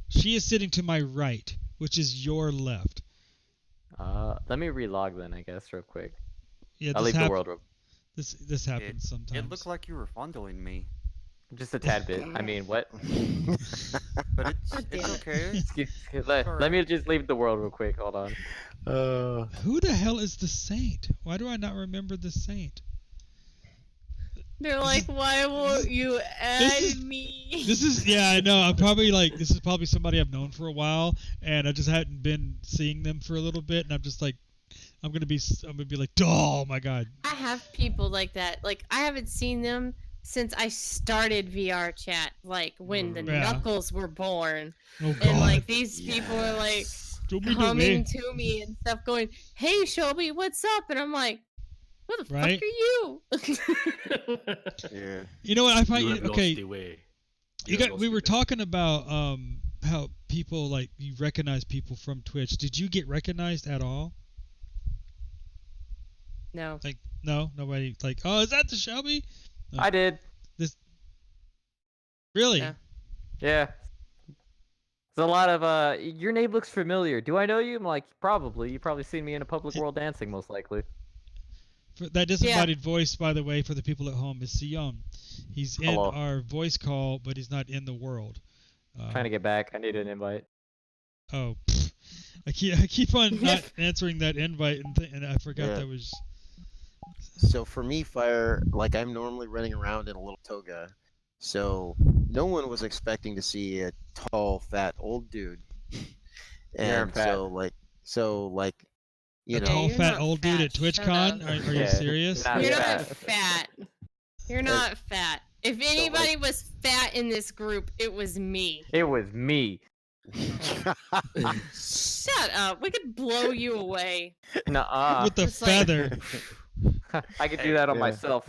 She is sitting to my right, which is your left. let me relog then, I guess, real quick. Yeah, I'll leave the world real This happens sometimes. It looked like you were fondling me, just a tad bit. I mean, what? but it's God damn it. okay. Let me just leave the world real quick. Hold on. Who the hell is the saint? Why do I not remember the saint? They're like, why won't you add is- me? This is yeah, I know. I'm probably like this is probably somebody I've known for a while, and I just hadn't been seeing them for a little bit, and I'm just like, I'm gonna be like, oh my god. I have people like that. Like, I haven't seen them since I started VR chat, like when the Yeah. Knuckles were born. Oh god. And like these people are like Show me the coming way. to me and stuff going, hey Shelby, what's up? And I'm like, who the Right? fuck are you? Yeah. You know what I find? You have lost Okay, the way. you have got. lost We the were way. talking about how people like you recognize people from Twitch. Did you get recognized at all? No. Like no, nobody. Like oh, is that the Shelby? I did. Really? Yeah. Yeah. There's a lot of your name looks familiar. Do I know you? I'm like, probably. You probably seen me in a public world dancing, most likely. That disembodied voice, by the way, for the people at home, is Sion. He's in Hello. our voice call, but he's not in the world. Trying to get back. I need an invite. Oh, pfft. I keep on not answering that invite, and I forgot that was. So for me, Fire, like I'm normally running around in a little toga, so no one was expecting to see a tall, fat, old dude. And fat. so like, you A know, tall, you're fat not old dude fat. at Shut TwitchCon? up. Are you Yeah. serious? Not You're fat. not fat. You're not fat. If anybody was fat in this group, it was me. It was me. Shut up. We could blow you away. Nuh-uh. With the It's like- feather. I could do that on Yeah. myself.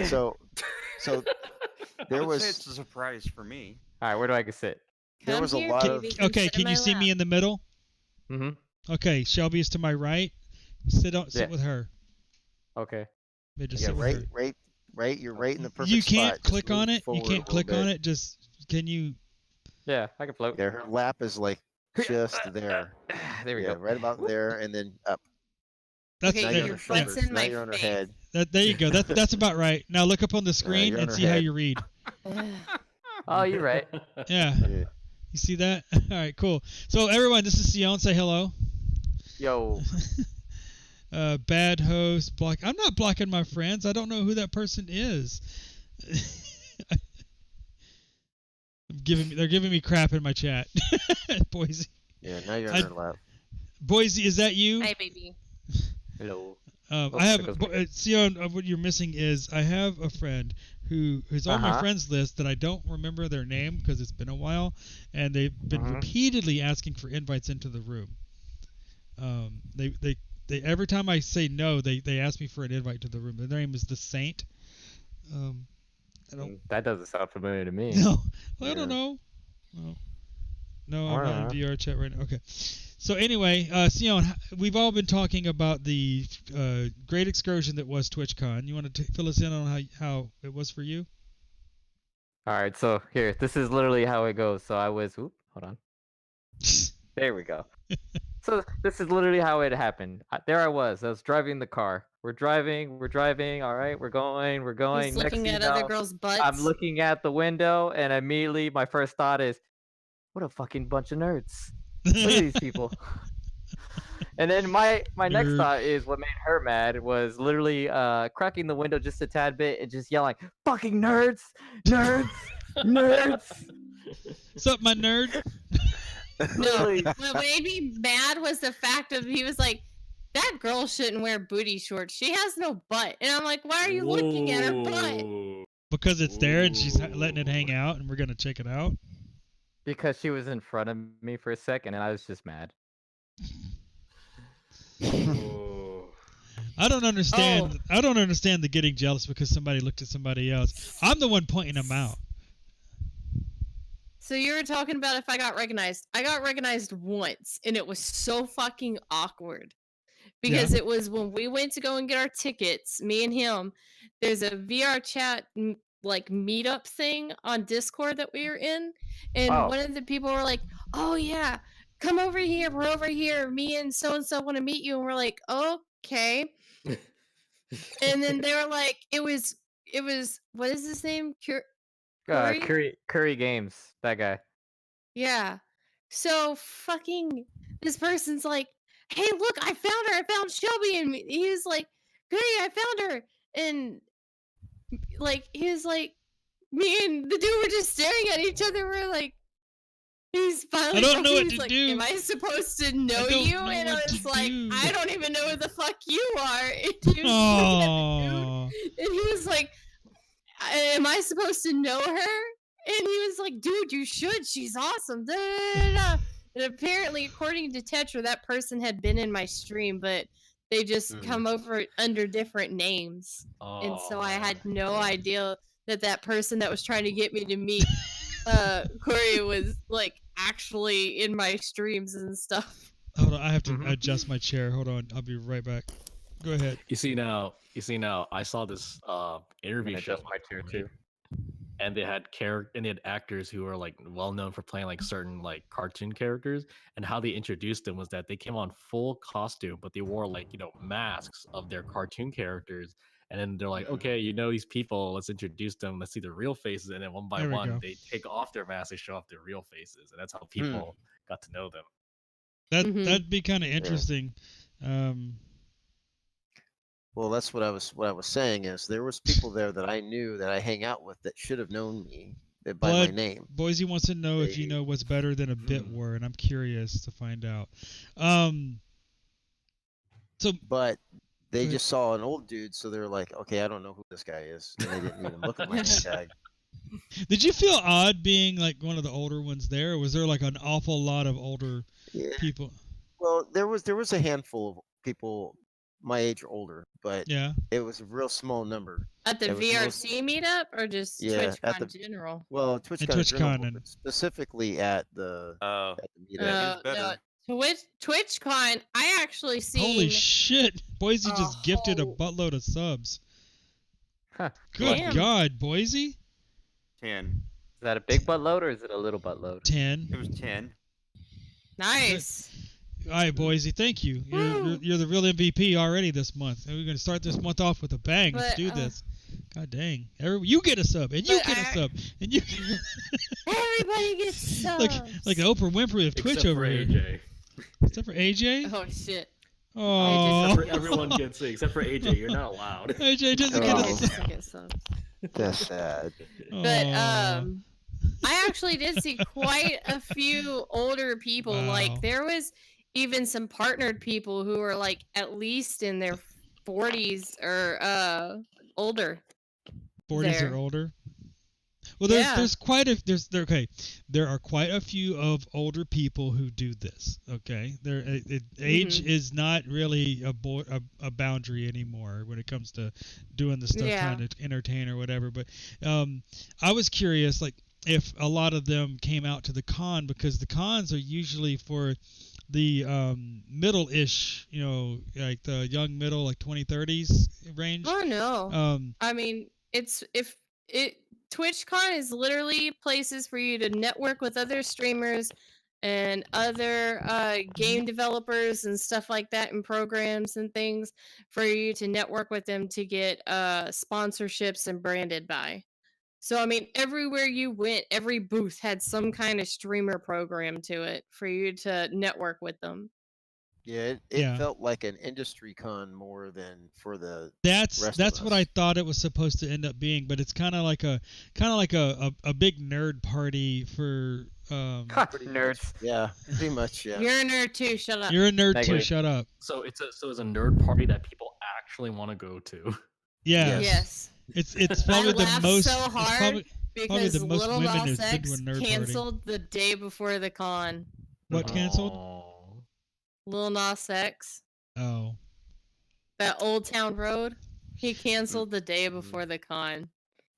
so there I would say was it's a surprise for me. All right, where do I go sit? There Come was a here, lot of- baby, come Okay, sit in can you my see me lap. in the middle? Mm-hmm. Okay, Shelby is to my right. Sit Yeah. with her. Okay. Maybe just yeah, sit with her. right. You're right in the perfect You spot. can't Just click move on it. You forward a can't little click on bit. it. Just can you? Yeah, I can float. Yeah, her lap is like just there. There we Yeah, go. right about there, and then up. That's Okay, Now that- you're on your her butt's shoulders. in Now my you're on her face. head. there you go. That's about right. Now look up on the screen you're on and her see how head. you read. Oh, you're right. Yeah, Yeah. you see that? All right, cool. So everyone, this is Sion. Say hello. Yo. Bad host. Block. I'm not blocking my friends. I don't know who that person is. They're giving me crap in my chat. Boise. Yeah, now you're on her lap. Boise, is that you? Hi, baby. Hello. I there have goes my- Sion. What you're missing is I have a friend who's on my Uh-huh. friends list that I don't remember their name because it's been a while, and they've been Mhm. repeatedly asking for invites into the room. They every time I say no, they ask me for an invite to the room. Their name is the Saint. I don't. That doesn't sound familiar to me. No, I don't Yeah. know. No, I'm not Alright. in VR chat right now. Okay. So anyway, Sion, we've all been talking about the great excursion that was TwitchCon. You want to fill us in on how it was for you? All right, so here, this is literally how it goes. So I was, hold on. There we go. So this is literally how it happened. There I was driving the car. We're driving. All right, we're going. He's Next looking thing at you other know, girls' butts. I'm looking at the window, and immediately my first thought is, what a fucking bunch of nerds. Look at these people. And then my next Nerd. thought is what made her mad was literally cracking the window just a tad bit and just yelling, fucking nerds, nerds, nerds. What's up, my nerd? No, Literally. what made me mad was the fact of he was like, that girl shouldn't wear booty shorts. She has no butt. And I'm like, why are you looking at her butt? Ooh. Because it's there and she's letting it Ooh. hang out, and we're gonna check it out. Because she was in front of me for a second and I was just mad. Ooh. I don't understand. I don't understand the getting jealous because somebody looked at somebody else. I'm the one pointing them out. So you were talking about if I got recognized. I got recognized once, and it was so fucking awkward. Because it was when we went to go and get our tickets, me and him, there's a VR chat like meetup thing on Discord that we were in. And Oh. one of the people were like, oh yeah, come over here. We're over here. Me and so-and-so want to meet you. And we're like, okay. And then they were like, it was, what is his name? Curry? Curry Games, that guy. Yeah. So fucking this person's like, hey, look, I found her. I found Shelby. And he was like, Goody, I found her. And like, he was like, me and the dude were just staring at each other. We're like, he's finally. I don't know what he's to like, do. Am I supposed to know don't you? know And I what was to like, do. I don't even know who the fuck you are. And he was looking at the dude, Oh, and he was like, am I supposed to know her? And he was like, dude, you should. She's awesome. Da, da, da, da. And apparently, according to Tetra, that person had been in my stream, but they just come over under different names. And so I had no idea that person that was trying to get me to meet Corey was like actually in my streams and stuff. hold on. I have to adjust my chair. Hold on. I'll be right back. Go ahead. You see now, I saw this I'm interview gonna show. adjust my chair too. and they had actors who were like well known for playing like certain like cartoon characters, and how they introduced them was that they came on full costume, but they wore like masks of their cartoon characters, and then they're like, Mhm. okay, these people, let's introduce them, let's see their real faces, and then one by There we one go. they take off their masks, they show off their real faces, and that's how Hmm. people got to know them. That'd be kind of interesting. Well, that's what I was saying is there was people there that I knew that I hang out with that should have known me by my Blood name. Boise wants to know if you They- know what's better than a bit Hmm. war, and I'm curious to find out. So But they Go ahead. just saw an old dude, so they were like, okay, I don't know who this guy is, and they didn't even look at my name tag. did you feel odd being like one of the older ones there, or was there like an awful lot of older Yeah. people? Well, there was a handful of people my age or older, but Yeah. it was a real small number. At the It was VRC meetup or just Yeah, at TwitchCon the- general? Well, TwitchCon in TwitchCon general, and- but specifically at the Oh, meetup. Yeah, he's better. TwitchCon, I actually seen. Holy shit! Boise just gifted a whole- buttload of subs. Huh. Good Damn. God, Boise. 10. Is that a big butt load or is it a little butt load? 10. It was 10. Nice. All right, Boise, thank you. You're the real MVP already this month. And we're going to start this month off with a bang. Let's But, do this. God dang. You get a sub, and you But get a sub, and you Everybody gets subs. like the Oprah Winfrey of Twitch Except over for here. AJ. Except for AJ? Oh shit. Oh. Except for everyone gets it, except for AJ. You're not allowed. AJ doesn't Oh. get a AJ sub. doesn't get subs. That's sad. But Aw. I actually did see quite a few older people. Wow. Like there was even some partnered people who were like at least in their 40s or older. 40s there. or older. Well, Yeah. there are quite a few of older people who do this. Okay, age is not really a boundary anymore when it comes to doing the stuff Yeah. trying to entertain or whatever. But I was curious, like if a lot of them came out to the con, because the cons are usually for the middle-ish, like the young middle, like 20-30s range. Oh no. Um, I mean, TwitchCon is literally places for you to network with other streamers and other game developers and stuff like that, and programs and things for you to network with them to get sponsorships and branded by. So I mean, everywhere you went, every booth had some kind of streamer program to it for you to network with them. Yeah, it Yeah. felt like an industry con more than for the That's rest that's of what us. I thought it was supposed to end up being, but it's kind of like a big nerd party for Nerds. Yeah, pretty much. Yeah. You're a nerd too. Shut up. You're a nerd too. Negative. Shut up. So it's a nerd party that people actually want to go to. Yeah. Yes. It's probably the laughed most. so it's hard probably Because the most Little women Nas has been to a X nerd party. canceled the day before the con. What canceled? Oh. Lil Nas X, Oh. that Old Town Road, he canceled the day before the con. And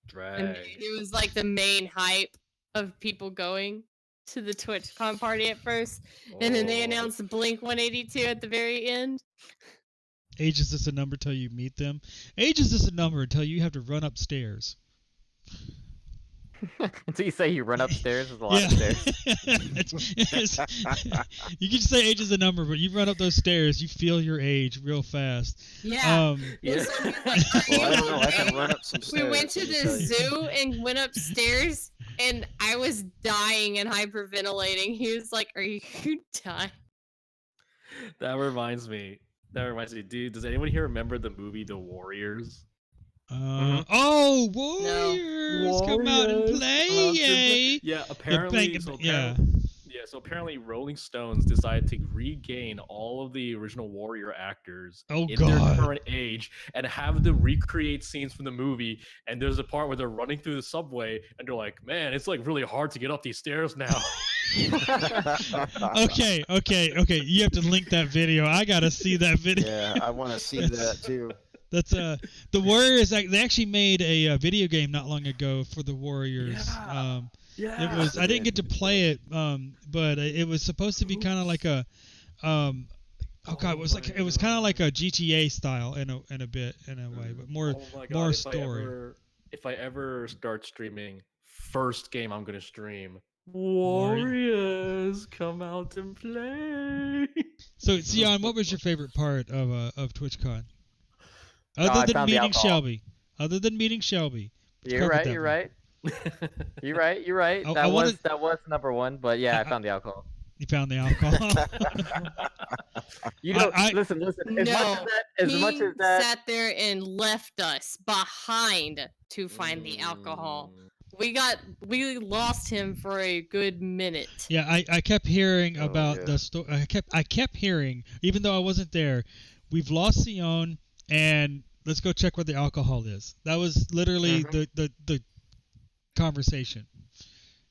Drag. it was like the main hype of people going to the TwitchCon party at first. And then they Oh. announced Blink 182 at the very end. Age is just a number till you meet them. Age is just a number until you have to run upstairs. Until you say you run upstairs, there's a lot of stairs. You can just say age is a number, but you run up those stairs, you feel your age real fast. Yeah. Yeah. So he was like, Well, I don't know. I can run up some we stairs. went to let me the tell you. zoo and went upstairs, and I was dying and hyperventilating. He was like, "Are you dying?" That reminds me, dude. Does anyone here remember the movie The Warriors? Oh, Warriors, come out and play, yay! Yeah, apparently. So apparently, Rolling Stones decided to regain all of the original Warrior actors Oh, in God. their current age and have them recreate scenes from the movie. And there's a part where they're running through the subway and they're like, "Man, it's like really hard to get up these stairs now." Okay. You have to link that video. I gotta see that video. Yeah, I want to see that too. That's the Warriors. They actually made a video game not long ago for the Warriors. Yeah. It was. I didn't get to play it, but it was supposed to be kind of like a. Oh God! It was kind of like a GTA style in a way, but more Oh my God, more if story. if I ever start streaming, first game I'm gonna stream. Warrior. Warriors, come out and play. So, Sion, what was your favorite part of TwitchCon? I Other than found the meeting alcohol. Shelby. Other than meeting Shelby. You're Covered right. that You're one. right. You're right. You're right. I That wanted- was number one. But yeah, I found the alcohol. You found the alcohol. You know, I- listen. As much No, as he much as that, sat there and left us behind to find the alcohol. We lost him for a good minute. Yeah, I kept hearing Oh, about yeah. the story. I kept hearing, even though I wasn't there, we've lost Sion, and let's go check where the alcohol is. That was literally the conversation.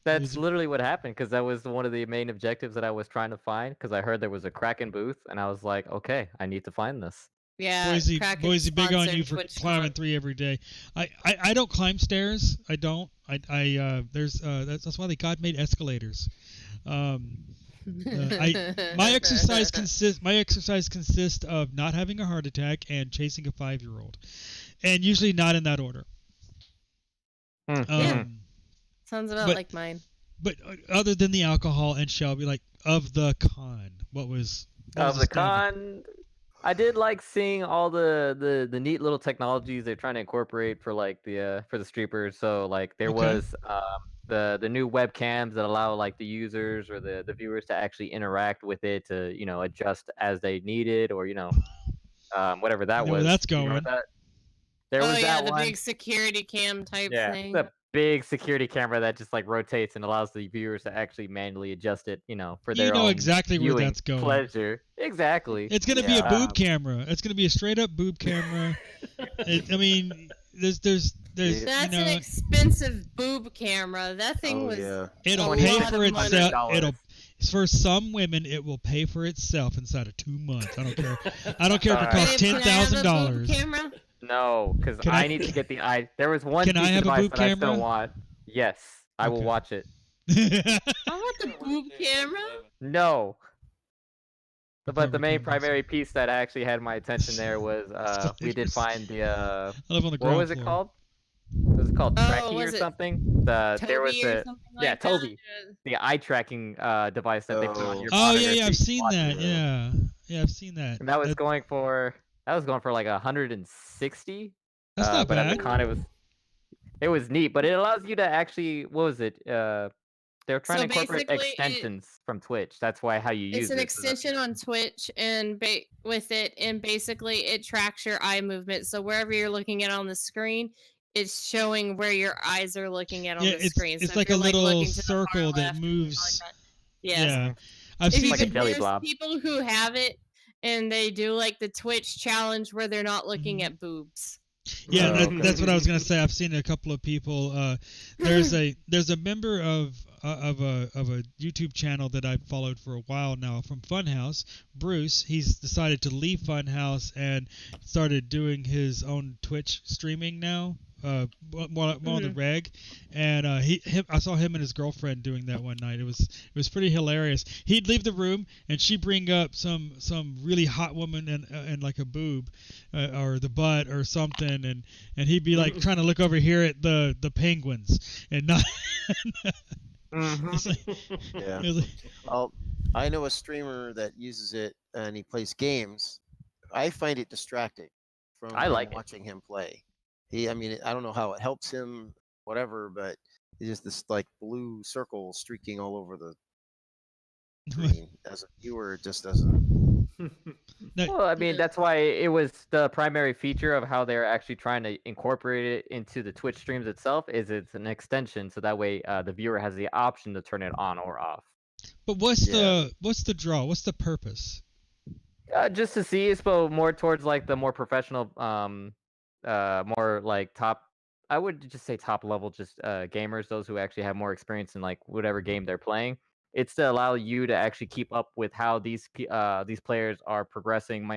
that's literally what happened because that was one of the main objectives that I was trying to find because I heard there was a Kraken booth and I was like, okay, I need to find this. Yeah, Boise, Kraken big on you sponsored for TwitchCon. climbing 3 every day. I don't climb stairs. I don't. That's why God made escalators. My exercise consists of not having a heart attack and chasing a 5-year-old, and usually not in that order. Mhm. Sounds about but- like mine. But other than the alcohol and Shelby, like of the con, what was Of the standout? con, I did like seeing all the neat little technologies they're trying to incorporate for like the for the streamers. So like there Okay. was the new webcams that allow like the users or the viewers to actually interact with it to adjust as they needed or whatever that You know where was. that's You know going. that? There Oh was yeah, that the one. big security cam type Yeah, thing. the big security camera that just like rotates and allows the viewers to actually manually adjust it, for You their know own exactly where viewing that's going. pleasure. Exactly. It's gonna be a Yeah. boob camera. It's gonna be a straight up boob camera. I mean, there's That's an expensive boob camera. That thing Oh was. yeah. it'll a pay lot for of money. itself. It'll for some women it will pay for itself inside of 2 months. I don't care. I don't care if it Alright. costs Babe, can I have a boob $10,000. camera? No, because Can I I- need to get the eye. There was one Can piece I of have a device boob that I still camera? want. Yes, I will Okay. watch it. How about the boob camera? No. But the Whatever main cameras. primary piece that actually had my attention there was we did find the I live on the what ground was it floor. called? Was it called Oh, Trekkie or was it something? There was Toby or the something yeah, like that? Toby. the eye tracking device that they put on your Oh monitor. yeah, so I've you can seen watch that. it. Yeah, I've seen that. And that was going for like 160. That's not but at bad. the con it was neat, but it allows you to actually what was it? They're trying So to incorporate basically, extensions from Twitch. That's why how you use It's an it. so that- extension on Twitch, and with it, and basically it tracks your eye movement. So wherever you're looking at on the screen, it's showing where your eyes are looking at on Yeah, the screen. So it's if like a you're, little looking to the far circle that left or something moves. like that. Yes. Yeah, I've If seen you like a some. jelly there's blob. people who have it, and they do like the Twitch challenge where they're not looking Mhm. at boobs. Yeah, Oh, that's what I was gonna say. I've seen a couple of people. There's a member of a YouTube channel that I've followed for a while now from Funhouse. Bruce, he's decided to leave Funhouse and started doing his own Twitch streaming now. More on the reg, and I saw him and his girlfriend doing that one night. It was pretty hilarious. He'd leave the room and she'd bring up some really hot woman and like a boob or the butt or something, and he'd be like trying to look over here at the penguins and not. It's like, Yeah. it was like, Well, I know a streamer that uses it and he plays games. I find it distracting from I like it. watching him play. I mean, I don't know how it helps him, whatever, but it's just this like blue circle streaking all over the screen. As a viewer, it just doesn't. Well, I mean, that's why it was the primary feature of how they're actually trying to incorporate it into the Twitch streams itself. Is it's an extension, so that way the viewer has the option to turn it on or off. but what's Yeah. the draw? What's the purpose? Just to see, it's more towards like the more professional, more like top. I would just say top level, just gamers, those who actually have more experience in like whatever game they're playing. It's to allow you to actually keep up with how these players are progressing.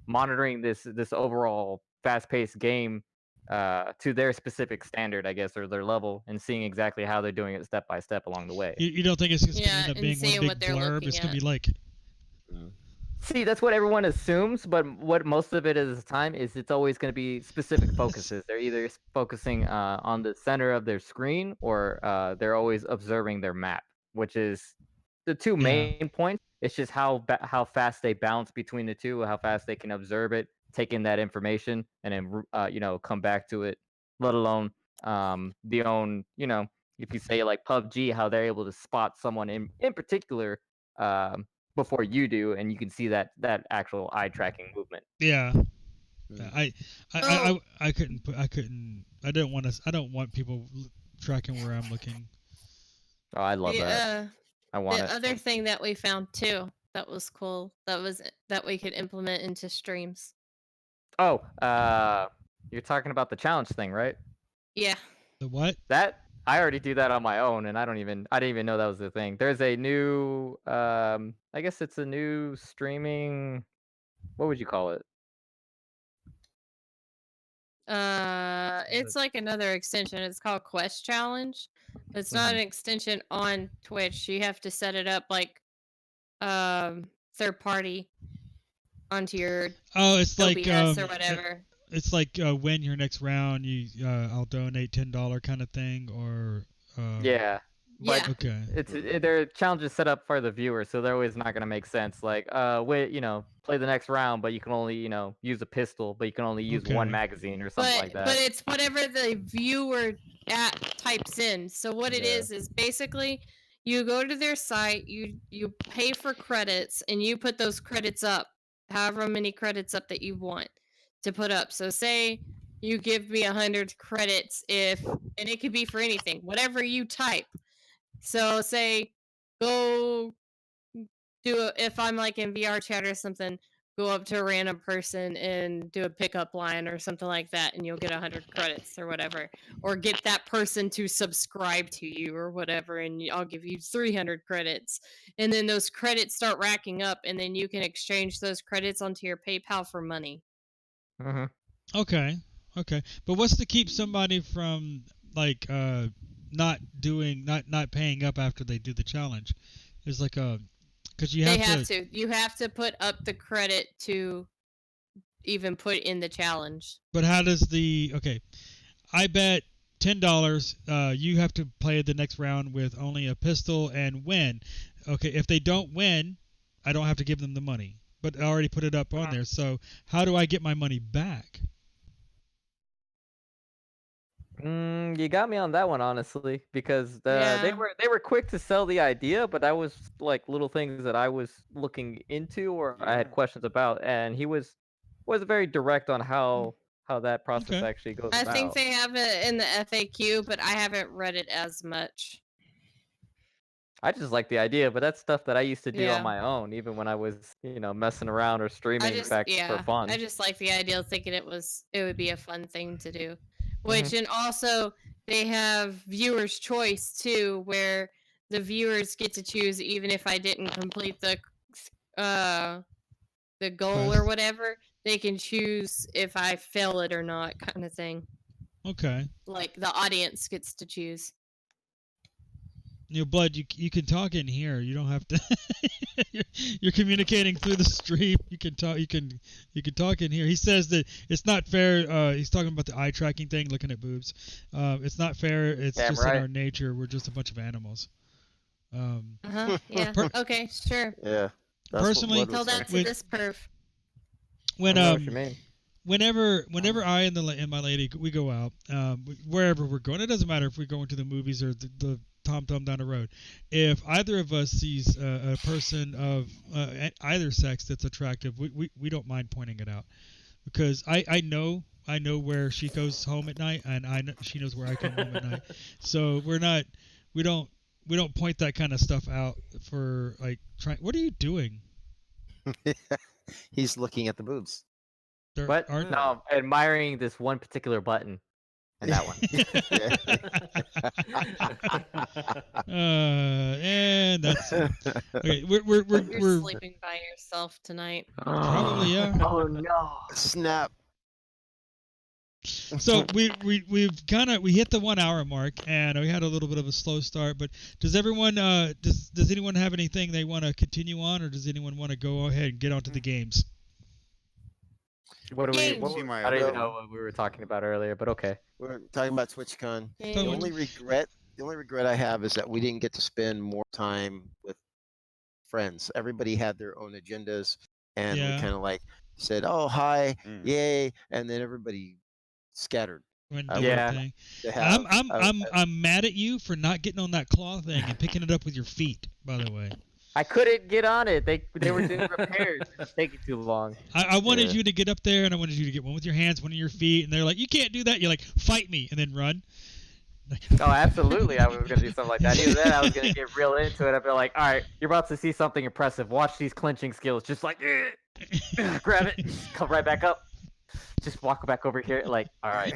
Monitoring this overall fast-paced game to their specific standard, I guess, or their level, and seeing exactly how they're doing it step by step along the way. You don't think it's just Yeah, gonna end up and being seeing one what big they're blurb? looking It's gonna at. be like See, that's what everyone assumes, but what most of it is the time is it's always going to be specific focuses. They're either focusing on the center of their screen or they're always observing their map, which is the two Yeah. main points. It's just how fast they bounce between the two, how fast they can observe it, take in that information, and then come back to it. Let alone if you say like PUBG, how they're able to spot someone in particular. Before you do, and you can see that actual eye tracking movement. Yeah. Mm. I couldn't put. I couldn't. I didn't want to. I don't want people tracking where I'm looking. Oh, I love that. I want The it. other thing that we found too that was cool that we could implement into streams. Oh, you're talking about the challenge thing, right? Yeah. The what? That I already do that on my own, and I didn't even know that was the thing. There's a new, I guess it's a new streaming. What would you call it? It's like another extension. It's called Quest Challenge. It's not an extension on Twitch. You have to set it up like third party onto your Oh, it's like OBS or whatever. It's like win your next round. I'll donate $10 kind of thing, or Yeah. But Yeah. okay. their challenges set up for the viewer, so they're always not gonna make sense. Like, wait, play the next round, but you can only, use a pistol, but you can only use one Okay. magazine or something like But that. it's whatever the viewer types in. So what it Yeah. is basically you go to their site, you pay for credits, and you put those credits up, however many credits up that you want to put up. So say you give me 100 credits and it could be for anything, whatever you type. So say go if I'm like in VR chat or something, go up to a random person and do a pickup line or something like that, and you'll get 100 credits or whatever. Or get that person to subscribe to you or whatever, and I'll give you 300 credits. And then those credits start racking up, and then you can exchange those credits onto your PayPal for money. Mm-hmm. Okay. Okay. But what's to keep somebody from like not paying up after they do the challenge? There's like a because you have to. You have to put up the credit to even put in the challenge. But how does okay? I bet $10. You have to play the next round with only a pistol and win. Okay, if they don't win, I don't have to give them the money. But I already put it up on there. So how do I get my money back? You got me on that one, honestly, because they Yeah. were quick to sell the idea, but that was like little things that I was looking into or I had Yeah. questions about, and he was very direct on how that process Okay. actually goes I about. think they have it in the FAQ, but I haven't read it as much. I just like the idea, but that's stuff that I used to do Yeah. on my own, even when I was, messing around or streaming for fun. I just like the idea of thinking it would be a fun thing to do. Which and also they have viewers' choice too, where the viewers get to choose even if I didn't complete the goal or whatever, they can choose if I fail it or not, kind of thing. Okay. Like the audience gets to choose. Blood, you can talk in here. You don't have to. you're communicating through the stream. You can talk. You can talk in here. He says that it's not fair. He's talking about the eye tracking thing, looking at boobs. It's not fair. It's just in our nature. We're just a bunch of animals. Yeah. Okay. Sure. Yeah. Personally, tell that to this perv. When I know what you mean. whenever I and my lady we go out, wherever we're going, it doesn't matter if we're going to the movies or the Tom Tom down the road. If either of us sees a person of either sex that's attractive, we don't mind pointing it out, because I know where she goes home at night, and she knows where I come home at night. So we don't point that kind of stuff out for like trying. What are you doing? He's looking at the boobs. But no, I'm admiring this one particular button. And that one. And that's okay. We're sleeping by yourself tonight. Probably, yeah. Oh no! Snap. So we've we hit the 1 hour mark, and we had a little bit of a slow start. But does everyone does anyone have anything they want to continue on, or does anyone want to go ahead and get onto the games? What do we? Games. What, See my I don't other even know one. what we were talking about earlier, but okay. We're talking about TwitchCon. Games. The only regret I have is that we didn't get to spend more time with friends. Everybody had their own agendas, and we Yeah. kind of like said, "Oh, hi, Mm. yay," and then everybody scattered. When I doing Yeah. thing. To have, I'm mad at you for not getting on that claw thing and picking it up with your feet. By the way, I couldn't get on it. They were doing repairs. It was taking too long. I wanted Yeah. you to get up there, and I wanted you to get one with your hands, one of your feet, and they're like, "You can't do that." You're like, "Fight me," and then run. Oh, absolutely. I was gonna do something like that. Either that, I was gonna get real into it. I'd be like, all right, you're about to see something impressive. Watch these clinching skills. Just like, grab it, come right back up. Just walk back over here. Like, all right,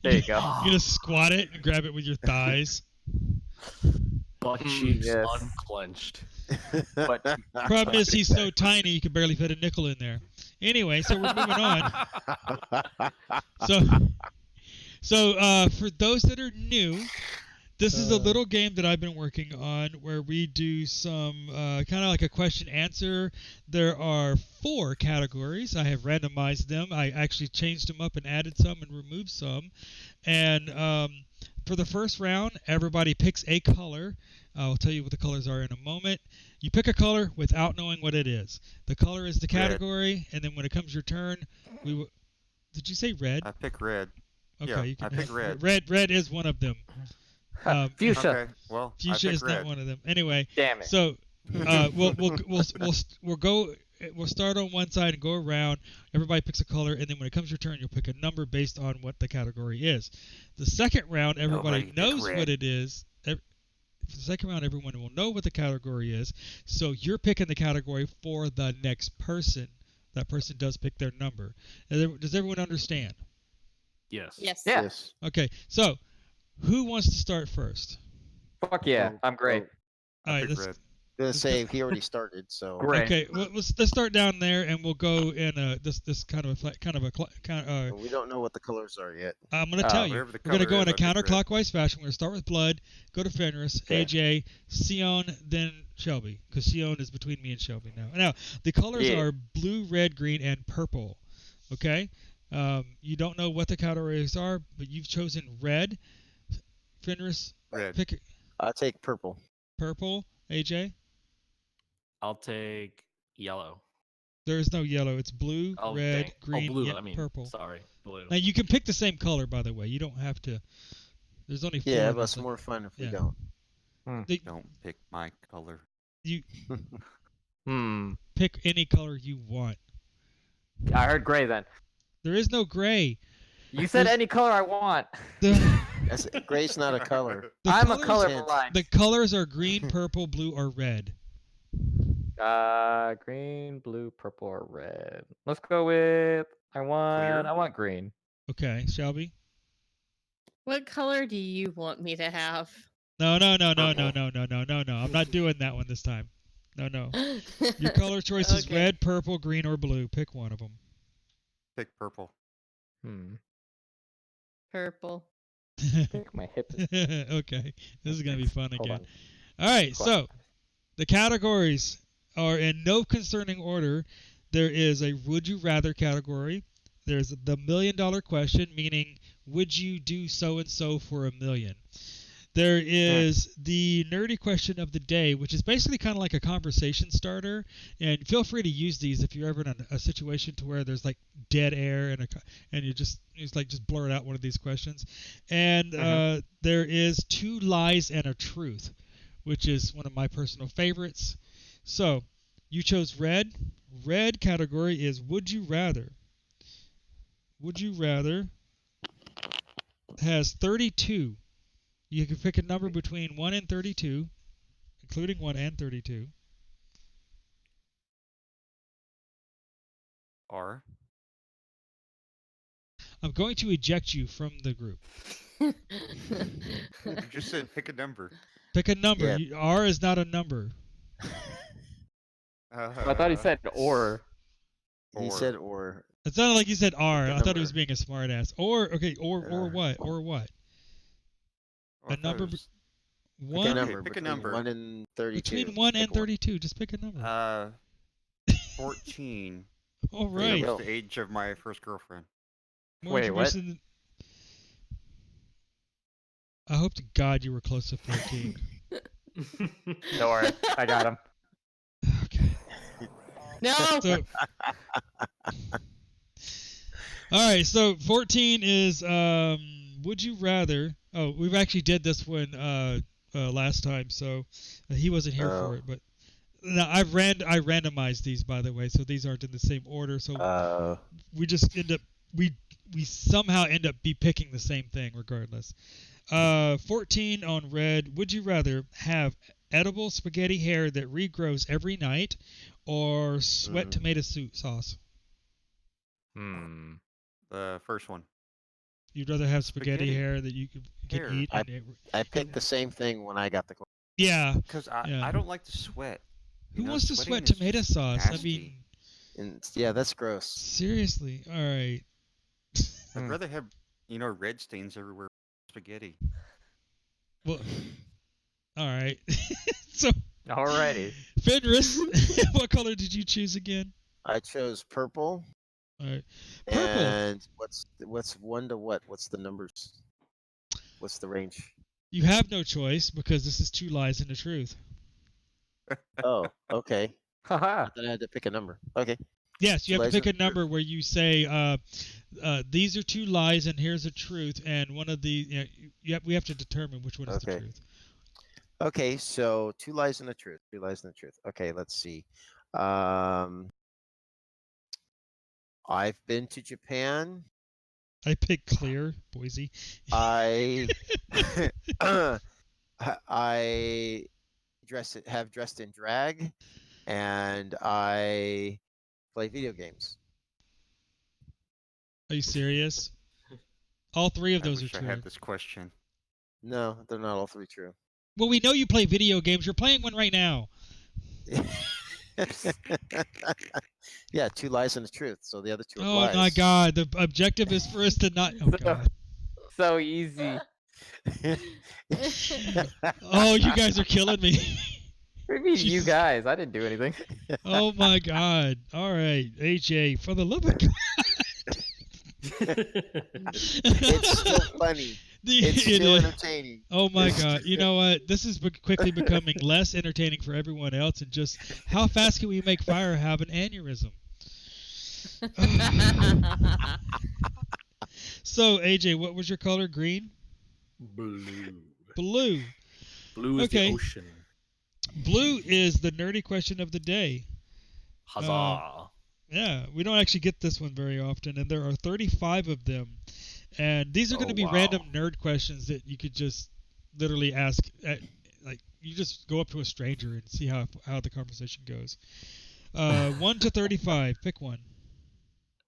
there you go. You're gonna squat it and grab it with your thighs. Butt cheeks yes. unclenched. But Problem is, he's so tiny you can barely fit a nickel in there. Anyway, so we're moving on. So for those that are new, this is a little game that I've been working on where we do some kind of like a question answer. There are 4 categories. I have randomized them. I actually changed them up and added some and removed some. And for the first round, everybody picks a color. I'll tell you what the colors are in a moment. You pick a color without knowing what it is. The color is the category, and then when it comes your turn, did you say red? I pick red. Okay, Yeah, you can I pick red. Red is one of them. fuchsia. Okay, well, Fuchsia I pick is red. not one of them. Anyway, Damn it. so we'll start on one side and go around. Everybody picks a color, and then when it comes your turn, you'll pick a number based on what the category is. The second round, everybody Nobody pick knows red. what it is. For the second round, everyone will know what the category is. So you're picking the category for the next person. That person does pick their number. Does everyone understand? Yes. Yes. Yeah. Yes. Okay, so who wants to start first? Fuck yeah, I'm great. All right, I pick red. Gonna say he already started, so Great. Okay, well, let's start down there, and we'll go in this kind of we don't know what the colors are yet. I'm gonna tell you. Whatever the We're gonna color go in a is, I pick red. counterclockwise fashion. We're gonna start with Blood, go to Fenris, Okay. AJ, Sion, then Shelby, because Sion is between me and Shelby now. Now the colors Yeah. are blue, red, green, and purple. Okay, you don't know what the categories are, but you've chosen red. Fenris, Red. pick I'll take purple. purple. AJ, I'll take yellow. there is no yellow. It's blue, Oh, red, dang. green, Oh, blue. yeah, I mean, purple. sorry, blue. Now you can pick the same color, by the way. You don't have to. There's only 4. Yeah, of but us. it's more fun if we Yeah. don't. Don't pick my color. You Hmm. pick any color you want. I heard gray then. There is no gray. You said There's- any color I want. Gray's not a color. The I'm a colors- color blind. The colors are green, purple, blue, or red. Green, blue, purple, or red. Let's go with I want green. Okay, Shelby? What color do you want me to have? No. I'm Purple. not doing that one this time. No. Your color choice is Okay. red, purple, green, or blue. Pick one of them. Pick purple. Purple. Pick my hip. Okay, this is gonna be fun Hold again. on. All right, Hold on. so the categories are in no concerning order. There is a would you rather category. There's the $1 million question, meaning would you do so and so for $1 million. There is the nerdy question of the day, which is basically kind of like a conversation starter. And feel free to use these if you're ever in a situation to where there's like dead air and you just blurt out one of these questions. And there is 2 lies and a truth, which is one of my personal favorites. So you chose red. Red category is would you rather. Would you rather has 32. You can pick a number between 1 and 32, including 1 and 32. R. I'm going to eject you from the group. You just said pick a number. Pick a number. Yeah. R is not a number. I thought he said or. He said or. It sounded like you said R. Pick a I thought he was number. being a smartass. Or what? Or what? Oh, I A thought it number was- Pick one a Okay, number pick a between number. 1 and 32. between 1 Pick and 32. Just pick a number. 14. All There you right. That go. was the age of my first girlfriend. More Wait, what? information. I hope to God you were close to 14. Don't worry, I got him. Okay. No. So, all right. So 14 is would you rather? Oh, we've actually did this one last time, so he wasn't here Oh. for it. But now I randomized these, by the way, so these aren't in the same order. So we just end up we somehow end up be picking the same thing regardless. 14 on red. Would you rather have edible spaghetti hair that regrows every night, or sweat tomato sauce? The first one. You'd rather have spaghetti Spaghetti hair that you can hair. eat. I picked the same thing when I got the question. Yeah. Because Yeah. I don't like to sweat. Who You know, wants to sweating sweat is tomato just sauce? I nasty. mean, And yeah, that's gross. seriously. All right. I'd rather have, red stains everywhere with spaghetti. Well, all right. So, Alrighty. Fenris, what color did you choose again? I chose purple. All right. Purple. And what's 1 to what? What's the numbers? What's the range? You have no choice because this is 2 lies and the truth. Oh, okay. Haha. Then I had to pick a number. Okay. Yes, you have to Lies pick a and the number where you say, these are 2 lies and here's a truth, and one of the we have to determine which one is the Okay. truth. Okay, so 2 lies and the truth. 2 lies and the truth. Okay, let's see. I've been to Japan. I picked clear, Boise. I I have dressed in drag, and I play video games. Are you serious? All 3 of I those are wish I true. had this question. No, they're not all 3 true. Well, we know you play video games. You're playing one right now. Yeah, 2 lies and the truth. So the other 2 are Oh lies. my God! The objective is for us to not. Oh God! So easy. Oh, you guys are killing me. What do you mean, you Jesus. guys? I didn't do anything. Oh my God! All right, AJ, for the love of God. It's still funny. It's It still is. entertaining. Oh my God! You know what? This is quickly becoming less entertaining for everyone else, and just how fast can we make Fire have an aneurysm? So AJ, what was your color? Green? Blue. Blue. Blue is Okay. the ocean. Blue is the nerdy question of the day. Huzzah. Yeah, we don't actually get this one very often, and there are 35 of them. And these are going to be wow. random nerd questions that you could just literally ask. Like, you just go up to a stranger and see how the conversation goes. 1 to 35, pick one.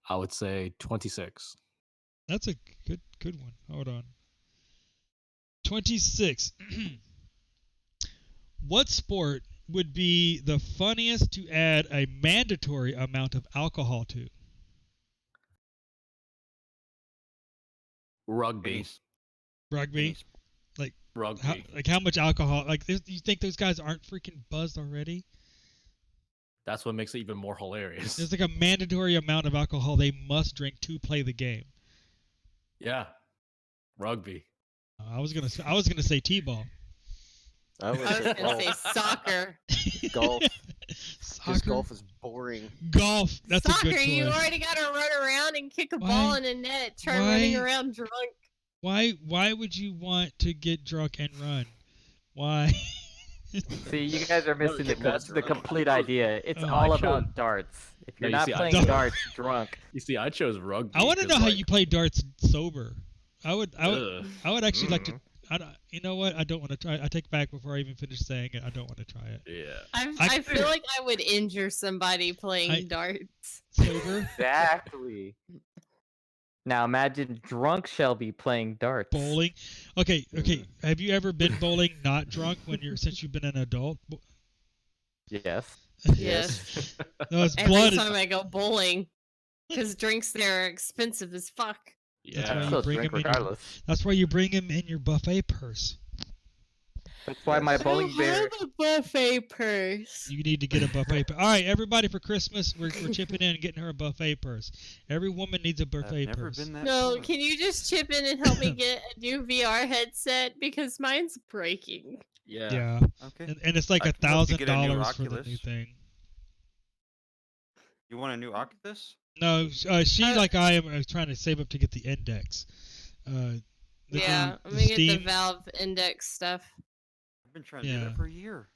I would say 26. That's a good one. Hold on. 26. What sport would be the funniest to add a mandatory amount of alcohol to? Rugby. Any- Rugby? any sp- Rugby. How much alcohol? Like, you think those guys aren't freaking buzzed already? That's what makes it even more hilarious. There's like a mandatory amount of alcohol they must drink to play the game. Yeah. Rugby. I was gonna say t-ball. I was I was gonna say soccer. golf. Because Soccer. golf is boring. Golf. That's Soccer, a good choice. you already gotta run around and kick a Why- ball in a net. Try running around drunk. Why would you want to get drunk and run? Why? See, you guys are missing yeah, that's the right. complete idea. It's Oh, all I about chose- darts. If you're No, you not see, I playing don't- darts drunk, You see, I chose rugby. I want to know 'cause, how like, you play darts sober. I would ugh. actually like to. You know what? I don't want to try. I take back before I even finish saying it. I don't want to try it. Yeah. I feel like I would injure somebody playing darts. Sober. exactly. Now imagine drunk Shelby playing darts. Bowling. Okay. Have you ever been bowling not drunk since you've been an adult? Yes. Yes. No, it's Every blood. time I go bowling. Because drinks there are expensive as fuck. That's why Yeah. you Still bring drink him in your, regardless. that's why you bring him in your buffet purse. That's why my Yes. bowling bear. a buffet purse. You need to get a buffet purse. All right, everybody, for Christmas, we're chipping in and getting her a buffet purse. Every woman needs a I've buffet never purse. been that No, poor. can you just chip in and help me get a new VR headset because mine's breaking. Yeah. Yeah, Okay. and it's like I can help you get a new $1,000 for the new Oculus. thing. You want a new Oculus? No, she like I am trying to save up to get the Index. Yeah, the I'm gonna get the Steam. Valve Index stuff. I've been trying to do Yeah. that for a year.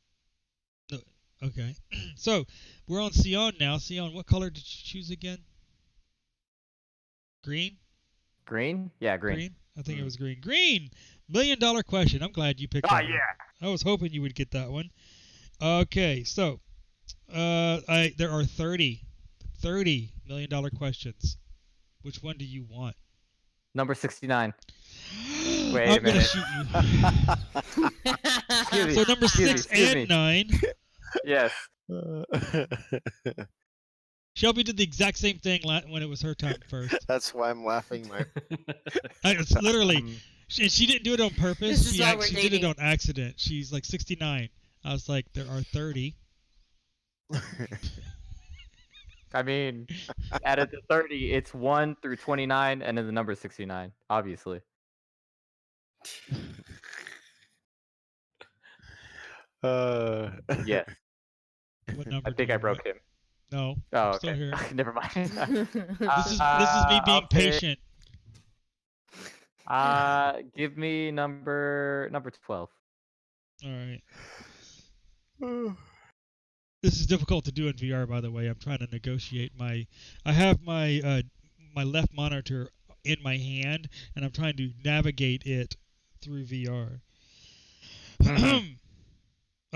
Okay, so we're on Sion now. Sion, what color did you choose again? Green? Green? Yeah, green. I think it was green. Green! $1 million question. I'm glad you picked Oh, that one. I was hoping you would get that one. Okay, so there are 30 $30 million questions. Which one do you want? Number 69. I'm Wait a gonna minute. shoot you. Excuse me. So number excuse me, 6 excuse and me. 9. Yes. Shelby did the exact same thing when it was her time first. That's why I'm laughing. It's literally, she didn't do it on purpose. This is why we're She did it dating. on accident. She's like 69. I was like, there are 30. I mean, out of the 30, it's 1 through 29, and then the number 69, obviously. Yes. What number? I think I broke him. No. Oh, I'm still okay. here. Never mind. This is me being I'll take- patient. Give me number 12. All right. This is difficult to do in VR, by the way. I'm trying to negotiate I have my my left monitor in my hand, and I'm trying to navigate it through VR.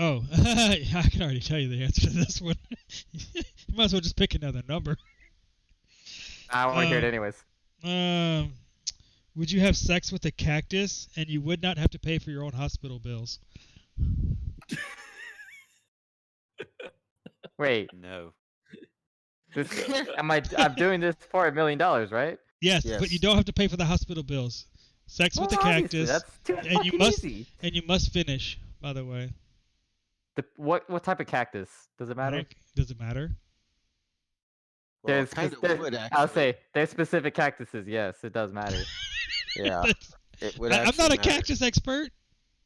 Oh, I can already tell you the answer to this one. You might as well just pick another number. I want to hear it anyways. Would you have sex with a cactus, and you would not have to pay for your own hospital bills? Wait, No. I'm doing this for $1 million, right? Yes, but you don't have to pay for the hospital bills. Sex with a Well, obviously, cactus, That's too and you fucking must easy. and you must finish. By the way, What type of cactus? Does it matter? Does it matter? Well, There's it kind of speci- would I'll actually. say there's specific cactuses. Yes, it does matter. Yeah, it would. I'm not a actually matter. cactus expert.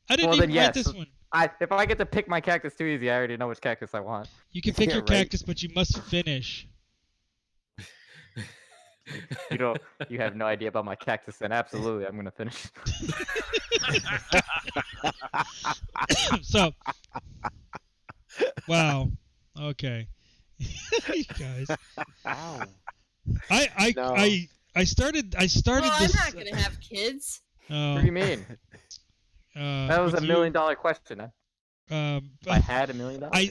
I didn't Well, even then write yes. this one. If I get to pick my cactus too easy, I already know which cactus I want. You can pick Yeah, your right. cactus, but you must finish. You have no idea about my cactus, then absolutely, I'm gonna finish. So, wow. Okay. You guys. Wow. No. I started Well, I'm this. not gonna have kids. What do you mean? That was with $1 you, million question. If I had $1 million. I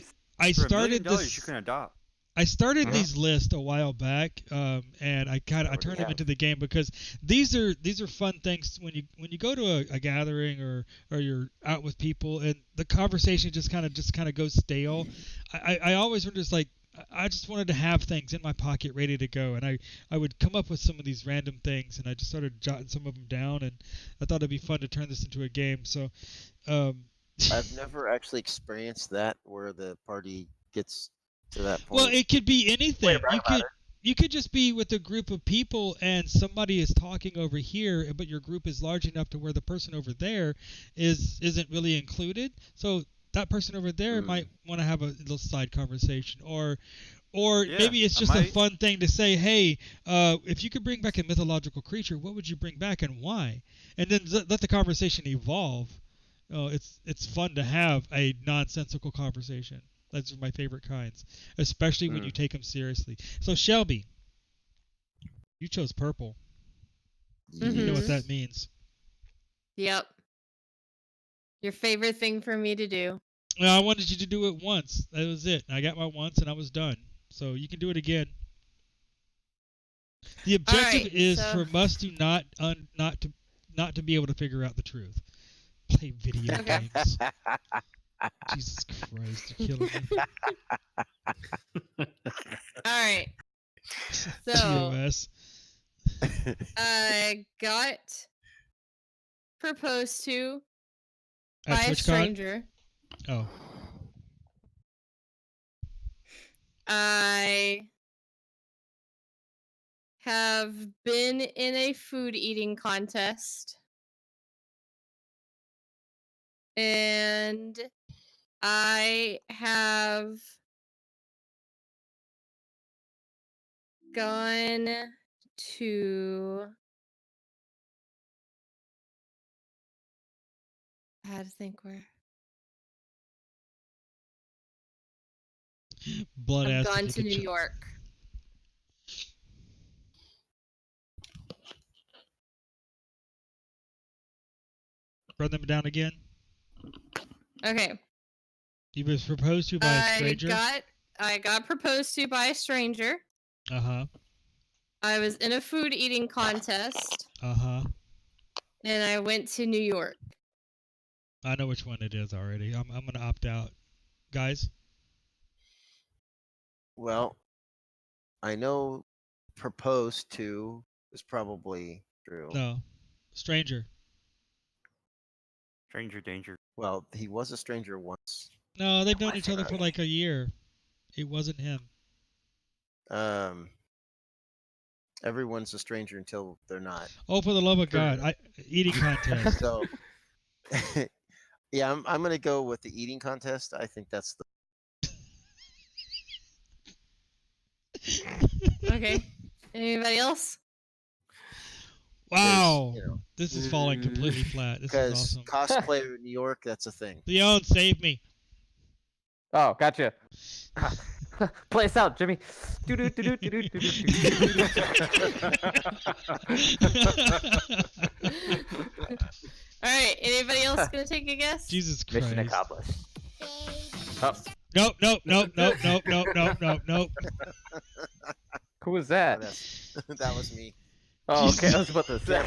For $1 started million, this. you can adopt. I started Mhm. these lists a while back, and I turned them have. into the game because these are fun things when you go to a gathering or you're out with people and the conversation just kind of goes stale. I always were just like I just wanted to have things in my pocket ready to go, and I would come up with some of these random things, and I just started jotting some of them down, and I thought it'd be fun to turn this into a game. So, I've never actually experienced that where the party gets to that point. well, it could be anything. Wait, right about You could just be with a group of people and somebody is talking over here, but your group is large enough to where the person over there isn't really included. So that person over there might want to have a little side conversation, or Yeah, maybe it's I just a might. fun thing to say, hey, if you could bring back a mythological creature, what would you bring back and why? And then let the conversation evolve. It's fun to have a nonsensical conversation. Those are my favorite kinds, especially when you take them seriously. So Shelby, you chose purple. You know what that means. Yep. Your favorite thing for me to do. Well, I wanted you to do it once. That was it. I got my once and I was done. So you can do it again. The objective right, is so- for us to not to be able to figure out the truth. Play video Okay. games. Jesus Christ, you're killing me. All right. So Wes? I got proposed to At by a TwitchCon? stranger. Oh. I have been in a food eating contest. And I have gone to... I had to think where. Blood I've asked if gone you to could New ch- York. Run them down again. Okay. You was proposed to by a stranger? I got proposed to by a stranger. Uh-huh. I was in a food eating contest. Uh-huh. And I went to New York. I know which one it is already. I'm going to opt out. Guys? Well, I know proposed to is probably true. No. Stranger. Stranger danger. Well, he was a stranger once. No, they've known my each other for family. like a year. It wasn't him. Everyone's a stranger until they're not. Oh, for the love of God. Eating contest. So, yeah, I'm gonna go with the eating contest. I think that's the. Okay. Anybody else? Wow. You know, This is falling completely flat. This is because awesome. cosplay in New York, that's a thing. Leon, save me. Oh, gotcha. Play us out, Jimmy. Alright, anybody else gonna take a guess? Jesus Christ. Mission accomplished. Oh, Nope, nope, nope, nope, nope, nope, nope, nope, nope. who was that? That was me. Oh, okay. I was about to say.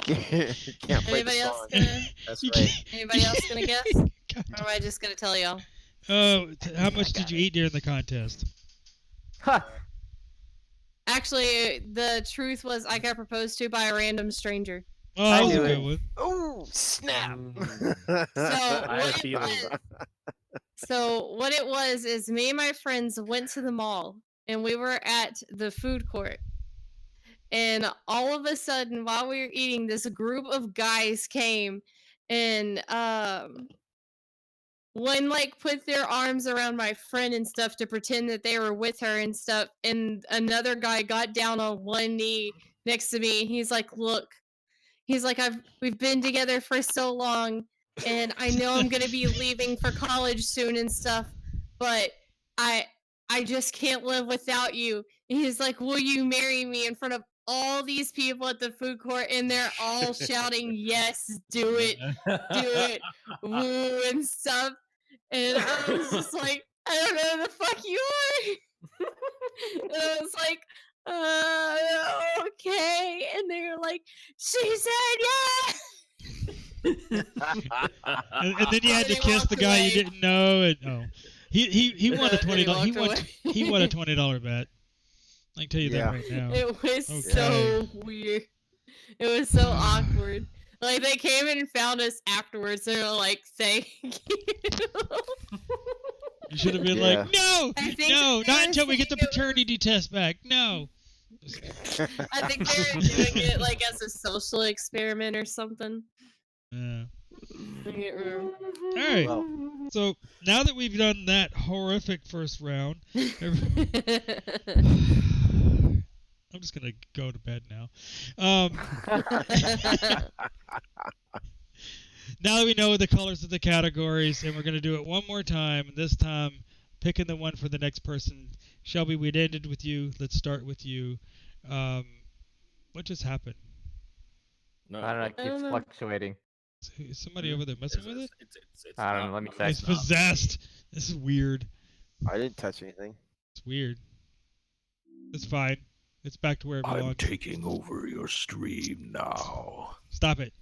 Can't play the Anybody else song. gonna That's You right. anybody else gonna guess? God. Or am I just gonna tell y'all? Oh, how much did you eat during the contest? Ha! Actually, the truth was I got proposed to by a random stranger. Oh, that I was a knew good it. one. Oh, snap! So I had a what it feeling. was, so what it was is me and my friends went to the mall and we were at the food court. And all of a sudden, while we were eating, this group of guys came and one like put their arms around my friend and stuff to pretend that they were with her and stuff, and another guy got down on one knee next to me and he's like, look, he's like, we've been together for so long and I know I'm gonna be leaving for college soon and stuff, but I just can't live without you. And he's like, will you marry me, in front of all these people at the food court, and they're all shouting, yes, do it, woo, and stuff. And I was just like, I don't know who the fuck you are. And I was like, okay. And they were like, she said yeah. And then you had to They kiss the walked guy you away. didn't know. And oh, he won a They $20. walked He away. won a $20 bet. I can tell you Yeah. that right now. It was Okay. so weird. It was so awkward. Like, they came in and found us afterwards. They were like, thank you. You should have been Yeah. like, no, I think no, that they not were until we get the saying it was- paternity test back. No. I think they were doing it like as a social experiment or something. Yeah. I can't remember. All right. Well, So now that we've done that horrific first round, I'm just gonna go to bed now. Now that we know the colors of the categories, and we're gonna do it one more time, and this time picking the one for the next person. Shelby, we'd ended with you. Let's start with you. What just happened? No, I don't know. It I don't keeps know. fluctuating. Is somebody over there messing with it? It's I don't know, not- let me no, check. It's it's not. possessed. This is weird. I didn't touch anything. It's weird. It's fine. It's back to where it I'm belongs. taking over your stream now. Stop it.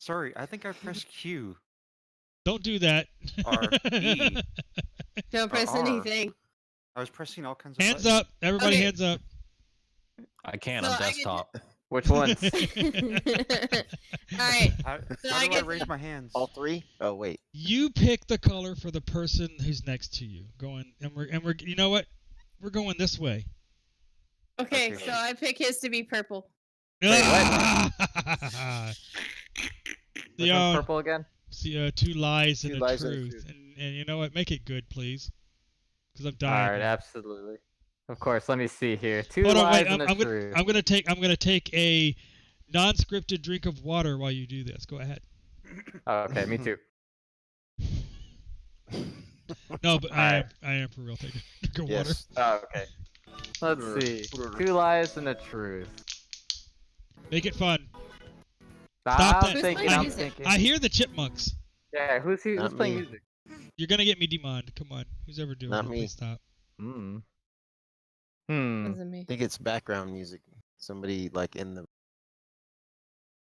Sorry. I think I pressed Q. Don't do that. R, E. Don't press R. anything. I was pressing all kinds of Hands buttons. up. Everybody Okay. hands up. I can't So on I get to- desktop. Which ones? All right. How, So how I do I get raise my hands? All three? Oh wait. You pick the color for the person who's next to you. Going and we're you know what? We're going this way. Okay, Okay. so I pick his to be purple. Wait, what? Which one's purple again? See, two lies and Two a lies and a truth. truth. And you know what? Make it good, please. Because I'm All dying. right, here. absolutely. Of course. Let me see here. Two Hold on, lies wait. and a I'm truth. gonna take a non-scripted drink of water while you do this. Go ahead. Oh, okay, me too. No, but I Alright. am for real taking a drink of water. Yes. Oh, okay. Let's see. Two lies and a truth. Make it fun. Stop that. Who's thinking. playing I'm music? thinking. I hear the chipmunks. Yeah, who's Not playing me. music? You're gonna get me demonned. Come on. Who's ever doing Not it? me. Please stop. Hmm. Wasn't me. I think it's background music. Somebody like in the.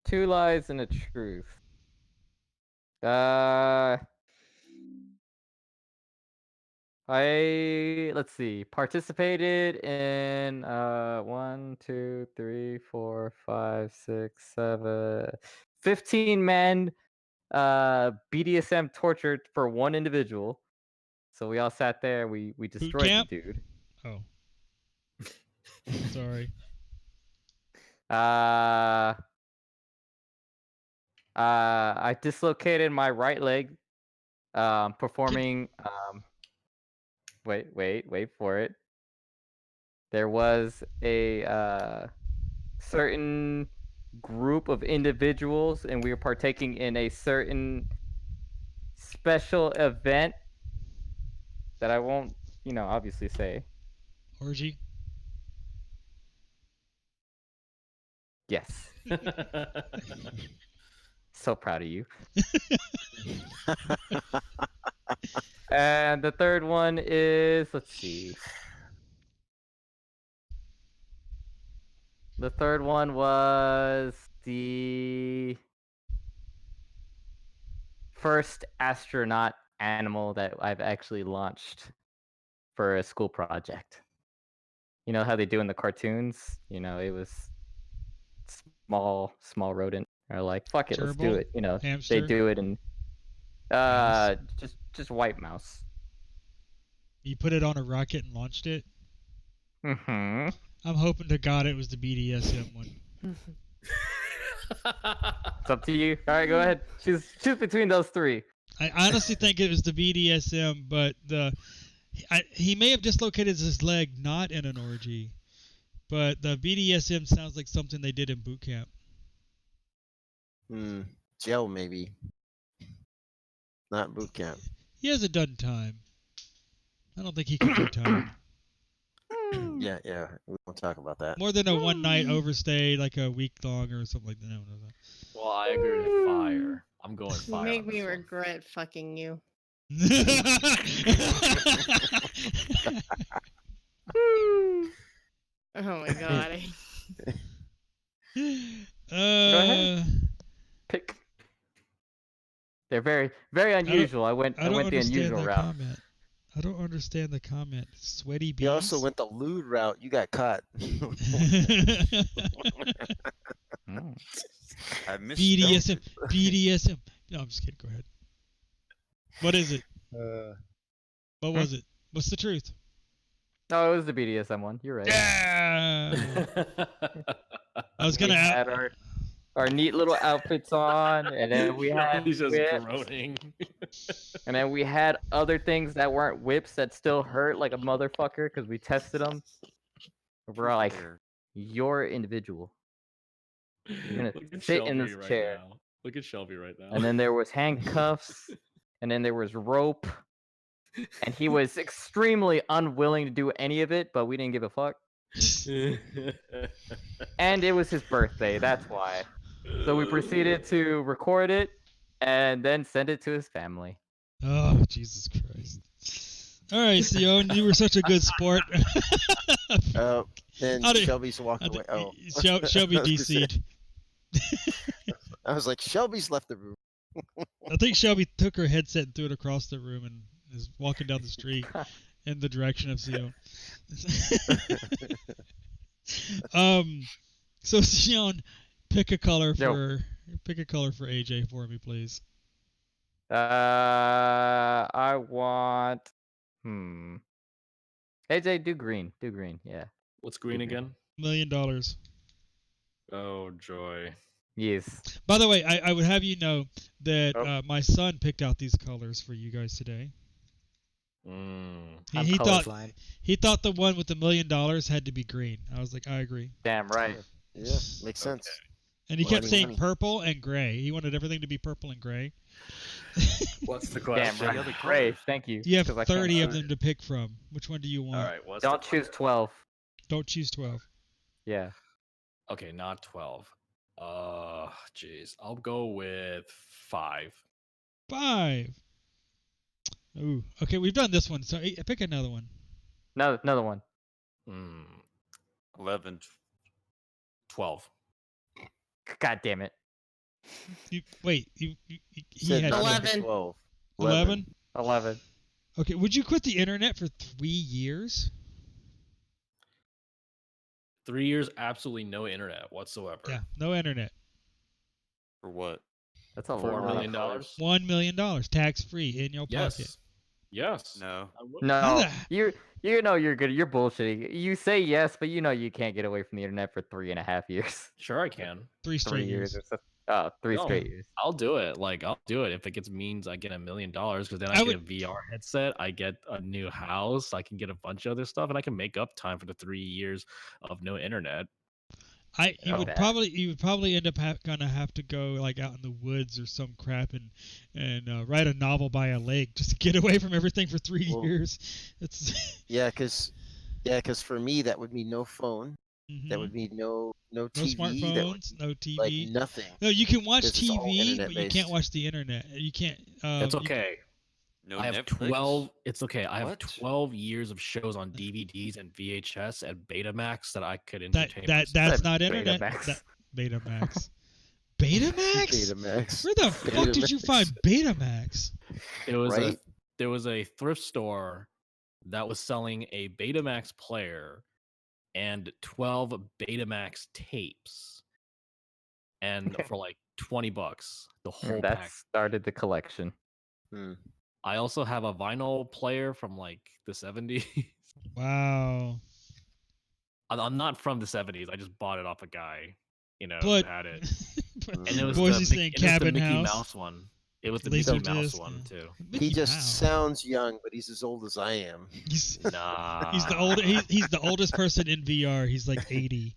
Two lies and a truth. Let's see. Participated in 1, 2, 3, 4, 5, 6, 7, 15 men BDSM tortured for one individual. So we all sat there. We destroyed the camp? dude. Oh. Sorry. I dislocated my right leg performing wait for it. There was a certain group of individuals and we were partaking in a certain special event that I won't, obviously say. Orgy. Yes. So proud of you. And the third one is, let's see. The third one was the first astronaut animal that I've actually launched for a school project. You know how they do in the cartoons? It was small rodent. Or like, fuck it, let's do Gerbil? it. Hamster? They do it in Mouse? just white mouse. You put it on a rocket and launched it? Mm-hmm. I'm hoping to God it was the BDSM one. It's up to you. All right, go ahead. Choose between those three. I honestly think it was the BDSM, but he may have dislocated his leg not in an orgy, but the BDSM sounds like something they did in boot camp. Jail maybe. Not boot camp. He hasn't done time. I don't think he could do time. Yeah. We won't talk about that. More than a one night overstay, like a week long or something like that. No. Well, I agree with fire. I'm going You fire. make on me this one. regret fucking you. Oh my god. ahead. Pick. They're very, very unusual. I went the unusual route. Comment. I don't understand the comment. Sweaty bees. You also went the lewd route. You got caught. I missed BDSM. No, I'm just kidding. Go ahead. What is it? What was it? What's the truth? No, it was the BDSM one. You're right. Yeah. I was We gonna. had our neat little outfits on, and then we had He's just whips, groaning. and then we had other things that weren't whips that still hurt like a motherfucker because we tested them. We're like, you're individual. You're gonna Look at sit in Shelby this right chair. now. Look at Shelby right now. And then there was handcuffs, and then there was rope, and he was extremely unwilling to do any of it, but we didn't give a fuck. And it was his birthday, that's why. So we proceeded to record it and then send it to his family. Oh, Jesus Christ. All right, Sion, you were such a good sport. Then How did- Shelby's walked away. Oh, Shelby I was gonna say- DC'd. I was like, Shelby's left the room. I think Shelby took her headset and threw it across the room and is walking down the street in the direction of Sion. So Sion, pick a color Yo. for AJ for me, please. I want. AJ, do green. Do green. Yeah. What's green Okay. again? $1 million. Oh joy. Yes. By the way, I would have you know that Oh. my son picked out these colors for you guys today. Mm. I'm He thought colorblind. the one with the $1 million had to be green. I was like, I agree. Damn right. Yeah, makes sense. And he Well, kept saying money. purple and gray. He wanted everything to be purple and gray. What's the Damn question? right. other Great. colors. Thank you. You have 'cause I can't 30 of see. them to pick from. Which one do you All want? right. What's Don't the choose 12. Don't choose 12. Yeah. Okay, not 12. Jeez. I'll go with 5. 5. Ooh. Okay, we've done this one. So pick another one. No, another one. 11. 12. God damn it. He Said had not number 11. 12. 11. 11. Okay, would you quit the internet for 3 years? 3 years, absolutely no internet whatsoever. Yeah, no internet. For what? That's a $4 lot. million. $1 million tax free in your pocket. Yes. Yes. No. I would. How No, the- you know you're good. You're bullshitting. You say yes, but you know you can't get away from the internet for 3.5 years. Sure, I can. 3 3 straight years. years. Three No. straight years. I'll do it. Like I'll do it if it means I get $1 million because then I I would- get a VR headset, I get a new house, I can get a bunch of other stuff, and I can make up time for the 3 years of no internet. You Oh, would bad. probably end up gonna have to go like out in the woods or some crap and write a novel by a lake just to get away from everything for 3 Well, years. It's Yeah, because for me that would mean no phone. That Mhm. would mean no no TV. That would smartphones, no TV. like nothing. No, you can watch 'cause it's all TV, but you can't internet-based. watch the internet. You can't. It's you- okay. No I have Netflix? 12. It's okay. I have What? 12 years of shows on DVDs and VHS and Betamax that I could that entertain. that's myself. not Betamax. internet. Betamax. Betamax? Betamax. Where the fuck did you find Betamax? Right? There was a thrift store that was selling a Betamax player and 12 Betamax tapes, and for like $20, the whole That pack. started the collection. Hmm. I also have a vinyl player from like the 70s. Wow. I'm not from the 70s. I just bought it off a guy, who But had it. but And it was Boise the, saying it was the cabin Mickey house. Mouse one. It was the Laser Mickey Mouse disc, one yeah. too. Mickey He just Mouse. sounds young, but he's as old as I am. He's Nah, he's the old he's the oldest person in VR. He's like 80.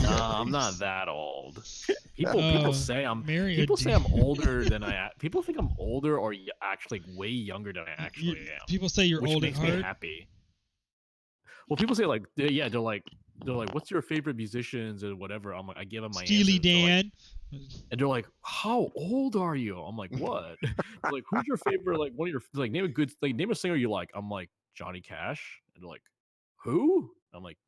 Nah, I'm not that old. People Oh, say I'm. marry a People say dude. I'm older than people think I'm older or actually way younger than I actually am. People say you're which old at makes me heart. happy. Well, people say like, they're like, what's your favorite musicians or whatever. I'm like, I give them my Steely answers. They're like- Dan. and they're like, how old are you? I'm like, what? They're like, who's your favorite? Like, one of your like name a singer you like. I'm like, Johnny Cash. And they're like, who? I'm like,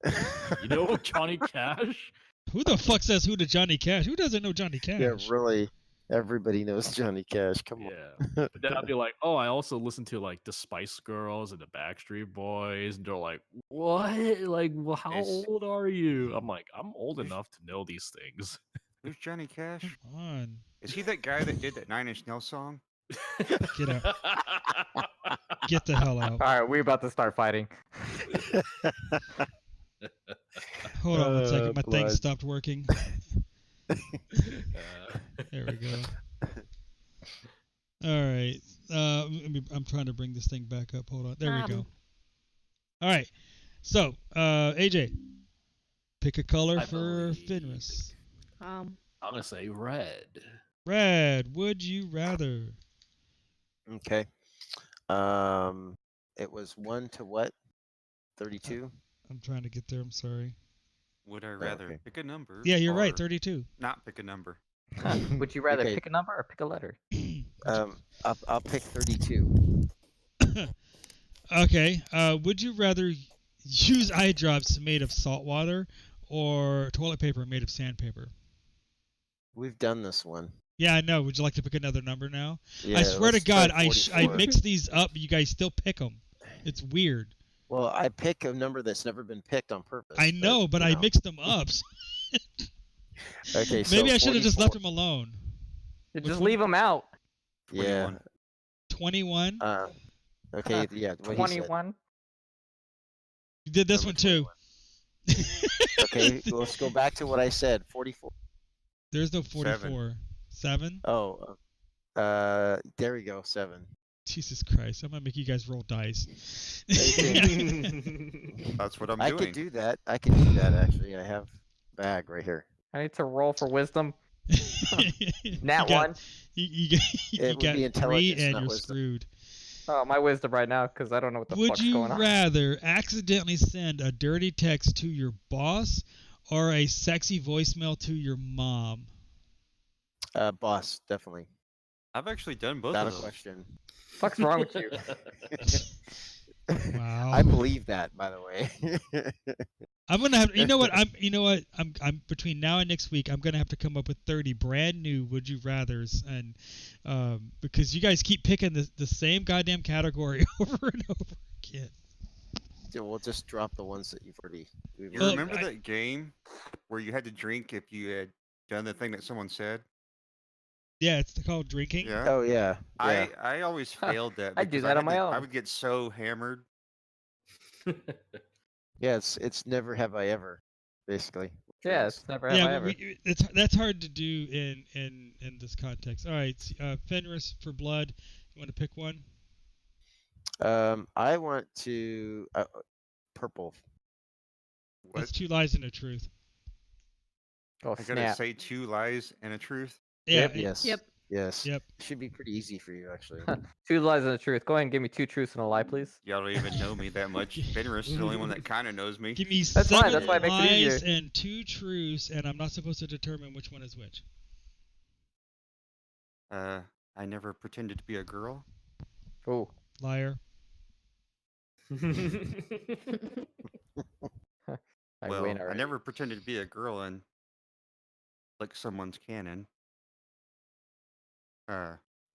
you know Johnny Cash? Who the fuck says who to Johnny Cash? Who doesn't know Johnny Cash? Yeah, really. Everybody knows Johnny Cash. Come on. Yeah. But then I'd be like, oh, I also listen to like the Spice Girls and the Backstreet Boys, and they're like, what? Like, well, how Is- old are you? I'm like, I'm old enough to know these things. Who's Johnny Cash? Come on. Is he that guy that did that 9 Inch Nails song? Get out. Get the hell out. All right, we're about to start fighting. Hold on one second. My thing blood. stopped working. There we go. All right. I'm trying to bring this thing back up. Hold on. There we go. All right. So, AJ, pick a color I for believe- Fenris. I'm gonna say red. Red. Would you rather? Okay. It was 1 to what? 32? I'm trying to get there. I'm sorry. Would I rather okay. pick a number? Yeah, you're right. or 32. Not pick a number. Would you rather Okay. pick a number or pick a letter? I'll pick 32. Okay. Would you rather use eye drops made of salt water or toilet paper made of sandpaper? We've done this one. Yeah, I know. Would you like to pick another number now? Yeah, I swear to let's try God, I 44. mix these up, but you guys still pick them. It's weird. Well, I pick a number that's never been picked on purpose. I know, but you I know. mixed them up. Okay, so Maybe I should have just left 44. them alone. You Which just one? leave them out. Yeah. 21. 21. Okay. Yeah. What he said. 21. You did this Number one too. 21. Okay. Let's go back to what I said. 44. There's no 44. 7? Oh. There we go. 7. Jesus Christ. I'm going to make you guys roll dice. That's what I'm I doing. could do that. Actually. I have a bag right here. I need to roll for wisdom. You Nat got- 1. You It would got be 3 intelligence, and not you're wisdom. screwed. Oh, my wisdom right now because I don't know what the Would fuck's you going on. rather accidentally send a dirty text to your boss or a sexy voicemail to your mom? Boss, definitely. I've actually done both Not a of those. question. Fuck's wrong with you? Wow. I believe that, by the way. I'm gonna have. You know what? I'm between now and next week. I'm gonna have to come up with 30 brand new would you rather's, and because you guys keep picking the same goddamn category over and over again. So we'll just drop the ones that you've already. You Well, remember that game where you had to drink if you had done the thing that someone said? Yeah, it's called drinking. Yeah. Oh yeah. Yeah. I always failed that. I do because that on had my to- own. I would get so hammered. Yeah. It's never have I ever, basically. Yeah, it's never have Yeah, I but ever. that's hard to do in this context. All right, Fenris for blood. You want to pick one? I want to purple. What? That's 2 lies and a truth. Oh, I gotta snap. say 2 lies and a truth. Yeah. Yep. Yes. Yep. Yes. Yep. Should be pretty easy for you, actually. 2 lies and a truth. Go ahead and give me 2 truths and a lie, please. Y'all don't even know me that much. Fenris is the only one that kind of knows me. Give me That's fine, 7 that's why it makes it lies easier. and 2 truths, and I'm not supposed to determine which one is which. I never pretended to be a girl. Oh. Liar. I Well, win I already. never pretended to be a girl and like someone's canon.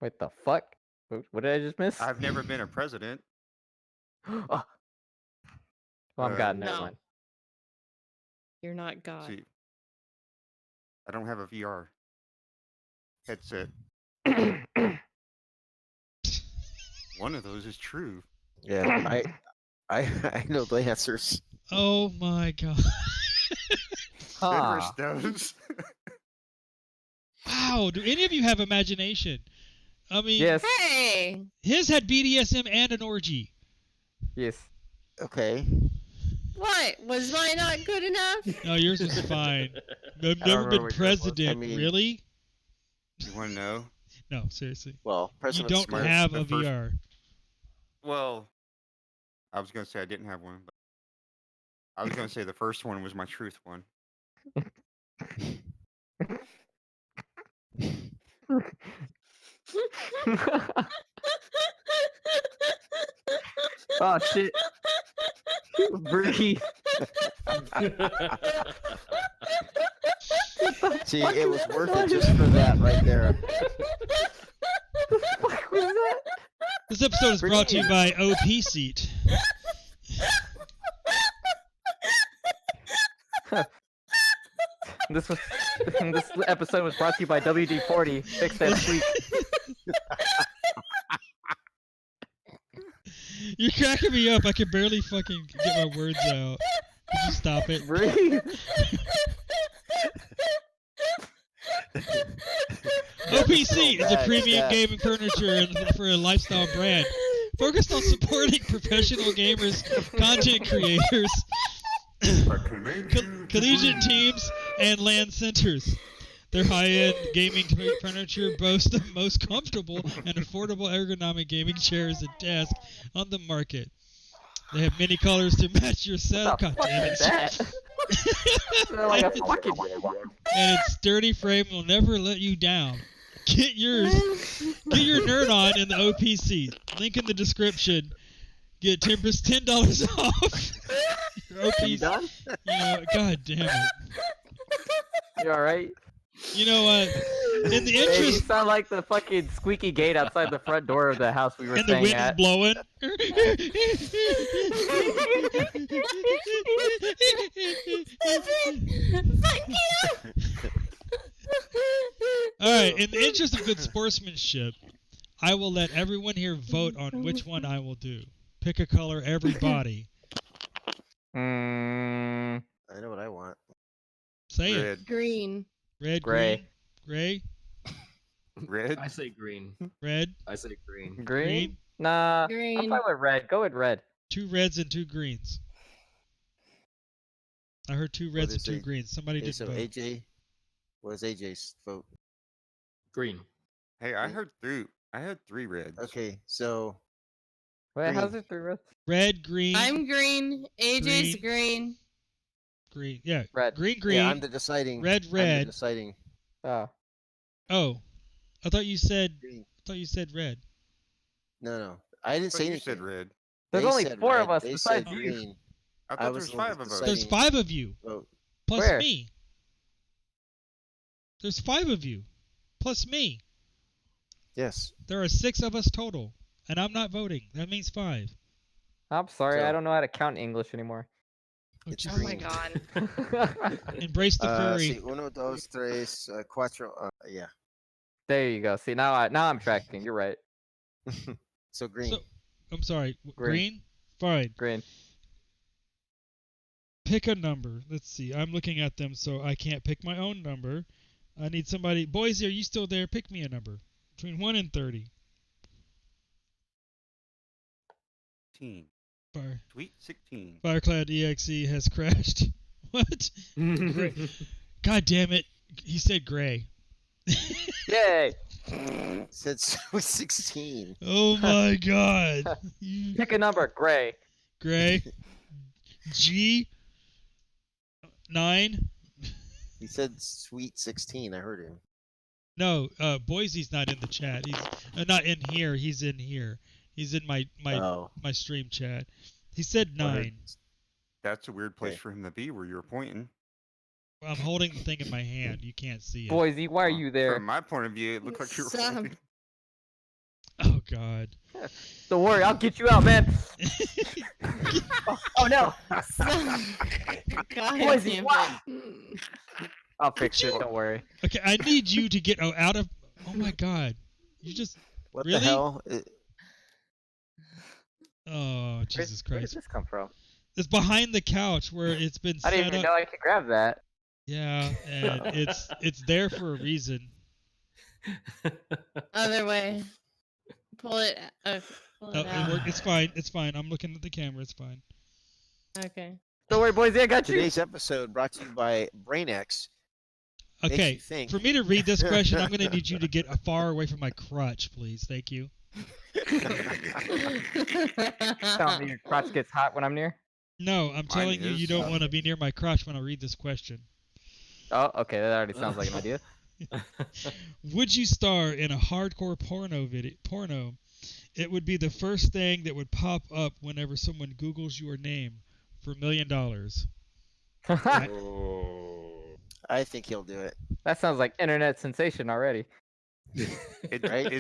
Wait, the fuck? What did I just miss? I've never been a president. Oh. Well, I'm Uh, God, never No. mind. You're not God. See, I don't have a VR headset. One of those is true. Yeah. I know the answers. Oh my god. Fenris Huh. knows. Wow, do any of you have imagination? I mean, Yes. Hey! his had BDSM and an orgy. Yes. Okay. What? Was mine not good enough? No, yours was fine. I've I don't never remember been what yours was. president. I mean- Really? You want to know? No, seriously. Well, You President don't Smart. have the a first- VR. Well, I was gonna say I didn't have one, but I was gonna say the first one was my truth one. Oh shit. Breathe. See, it was worth it just for that right there. What was that? This episode is brought to you by OP Seat. This episode was brought to you by WD-40. Fix that sleep. You're cracking me up. I can barely fucking get my words out. Could you stop it? Breathe. OPC is a Bad, premium bad. gaming furniture and for a lifestyle brand focused on supporting professional gamers, content creators, collegiate teams, and LAN centers. Their high-end gaming furniture boasts the most comfortable and affordable ergonomic gaming chairs and desks on the market. They have many colors to match your setup. What the God fuck damn is it. that? Sounded like a fucking. And its sturdy frame will never let you down. Get yours. Get your nerd on in the OPC. Link in the description. Get $10 off. Your OPC. You done? You know, God damn it. You alright? You know what? In the Hey, you interest, sound like the fucking squeaky gate outside the front door of the house we were and the staying wind is at. blowing. Fuck you! All right. In the interest of good sportsmanship, I will let everyone here vote on which one I will do. Pick a color, everybody. Mm, I know what I want. Say it. Red. Green. Red, Gray. green, gray, Red. I say green. red, I say green. green? green. Nah, I'm Green. fine with red. Go with red. 2 reds and 2 greens. I heard 2 reds and is 2 a- greens. Somebody Okay, didn't so vote. AJ, what is AJ's vote? Green. Hey, I Green. heard 3. I had 3 reds. Okay, so Wait, how's Green. it through red? Red, green, I'm green. AJ's green. green. Yeah, Red. green, green. yeah, I'm the deciding. red, I'm the red. deciding. Oh. Oh, I thought you said. Green. I thought you said red. No, I didn't But say you anything. said red. There's They only said 4 red. of us They besides said you. green. I I thought there was was the one 5 that's of us. There's deciding. 5 of you Vote. plus Where? me. There's 5 of you plus me. Yes. There are 6 of us total, and I'm not voting. That means 5. I'm sorry, I So- don't know how to count English anymore. It's you Oh my green. god. Embrace the furry. See, uno, dos, tres, cuatro. Yeah. There you go. See, now I'm tracking. You're right. So green. So, I'm sorry. Green. Green? Fine. Green. Pick a number. Let's see. I'm looking at them, so I can't pick my own number. I need somebody. Boise, are you still there? Pick me a number between 1 and 30. 16. Fire. Sweet 16. Fireclad EXE has crashed. What? God damn it. He said gray. Yay! Said sweet 16. Oh my god. You- Pick a number. Gray. Gray. G. 9. He said sweet 16. I heard him. No, Boise's not in the chat. He's not in here. He's in here. He's in my Oh. my stream chat. He said I heard- 9. That's a weird place Okay. for him to be where you were pointing. I'm holding the thing in my hand. You can't see it. Boise, why are you there? From my point of view, it looked like you were Sam. pointing. Oh god. Don't worry, I'll get you out, man. Oh no! God Boise, damn why? it. I'll fix it. Don't worry. Okay, I need you to get out of. Oh my god. You just. What Really? the hell? Oh Jesus Where did Christ. this come from? It's behind the couch where it's been I didn't set even up. know I could grab that. Yeah, and it's there for a reason. Other way. Pull it. Pull Oh, it it out. worked. It's fine. It's fine. I'm looking at the camera. It's fine. Okay. Don't worry, Boise, I got you. Today's episode brought to you by BrainX. Makes Okay. you think. For me to read this question, I'm going to need you to get far away from my crutch, please. Thank you. Tell me your crotch gets hot when I'm near. No, I'm telling you, you is. don't want to be near my crotch when I read this question. Oh, okay, that already sounds like an idea. Would you star in a hardcore porno? It would be the first thing that would pop up whenever someone Googles your name for $1 million. I think he'll do it. That sounds like internet sensation already. Right?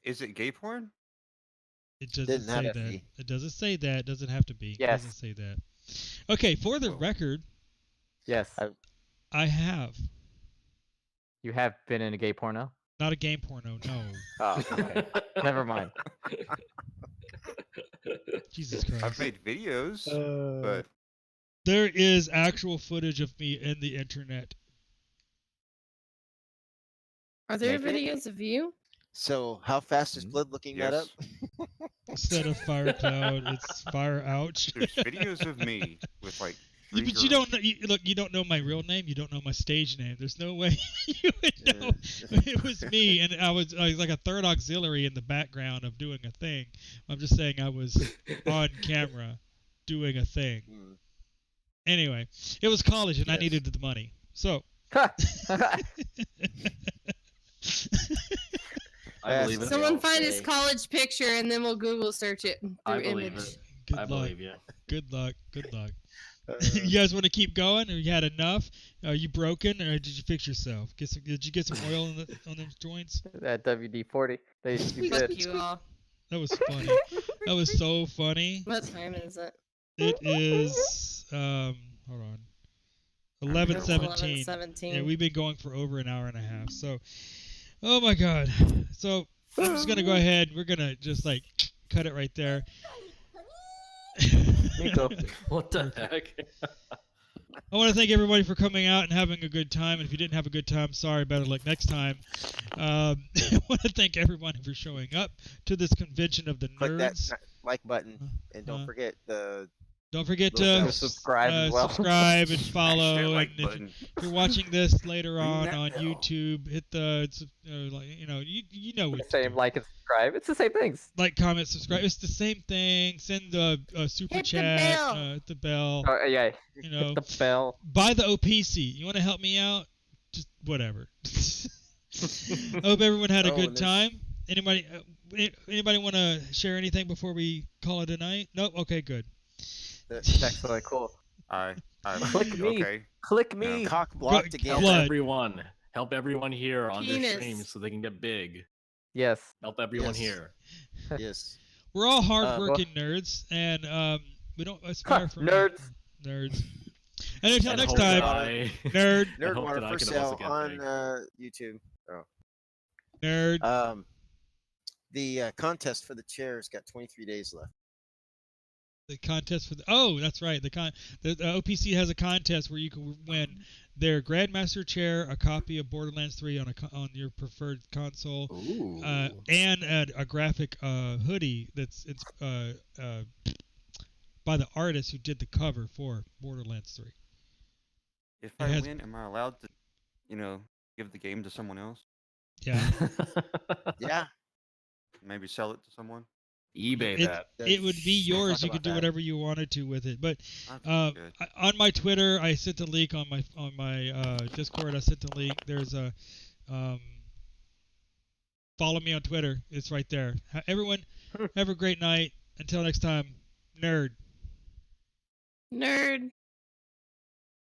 Is it gay porn? It doesn't Didn't have say to that. be. It doesn't say that. It doesn't have to be. It Yes. doesn't say that. Okay, for the record, Yes. I have. You have been in a gay porno? Not a game porno, no. Oh, okay. Never mind. Jesus Christ. I've made videos, but There is actual footage of me in the internet. Are there Naked? videos of you? So, how fast is Blood looking that up? yes, Instead of fire cloud, it's fire ouch. there's videos of me with like. But 3 you don't girls. know. Look, you don't know my real name. You don't know my stage name. There's no way you would know it was me, and I was like a third auxiliary in the background of doing a thing. I'm just saying I was on camera doing a thing. Hmm. Anyway, it was college, and I Yes. needed the money. So. I believe it. Some- Someone all find his say. college picture and then we'll Google search it through I believe image. it. Good I luck. believe you. Good luck. Good luck. Uh, You guys want to keep going, or you had enough? Are you broken, or did you fix yourself? Did you get some oil on those joints? That WD-40. They you Fuck good. you all. That was funny. That was so funny. What time is it? It is hold on. 11:17. 11:17. Yeah, we've been going for over an hour and a half. So, oh my god. So I'm just gonna go ahead. We're gonna just like cut it right there. Nico. What the heck? I want to thank everybody for coming out and having a good time. And if you didn't have a good time, sorry, better luck next time. I want to thank everyone for showing up to this convention of the click that nerds. like button, and don't forget the. Don't forget Little to bell. Subscribe as well. subscribe and Smash that follow. like And if button. you're watching this later Ring on that bell. YouTube, hit the you know what to Same do. like and subscribe. It's the same things. Like, comment, subscribe. It's the same thing. Send the super Hit the chat. bell. Hit the bell. Oh yeah. You know, Hit the bell. buy the OPC. You want to help me out? Just whatever. I hope everyone had a Oh, good and there's- time. Anybody want to share anything before we call it a night? Nope. Okay, good. Excellent. Cool. I Click me. okay. Click me. Cock blocked Go- again. Help Blood. everyone. Help everyone here on their Penis. streams so they can get big. Yes. Help everyone Yes. here. Yes. We're all hard-working nerds, and we don't aspire for Nerds. Nerds. And until And next hope that time, I- nerd, I Nerd hope water that I for can sale also get on big. YouTube. nerd. The contest for the chairs got 23 days left. The contest for that's right. The OPC has a contest where you can win their Grandmaster chair, a copy of Borderlands 3 on your preferred console, Ooh. and a graphic hoodie that's by the artist who did the cover for Borderlands 3. If It I has- win, am I allowed to, give the game to someone else? Yeah, Yeah. Maybe sell it to someone? eBay It- that. it would be We'll yours. talk You about could do that. whatever you wanted to with it. But Okay, good. on my Twitter, I sent a link. On my Discord, I sent a link. There's a follow me on Twitter. It's right there. Everyone, have a great night. Until next time, nerd. Nerd.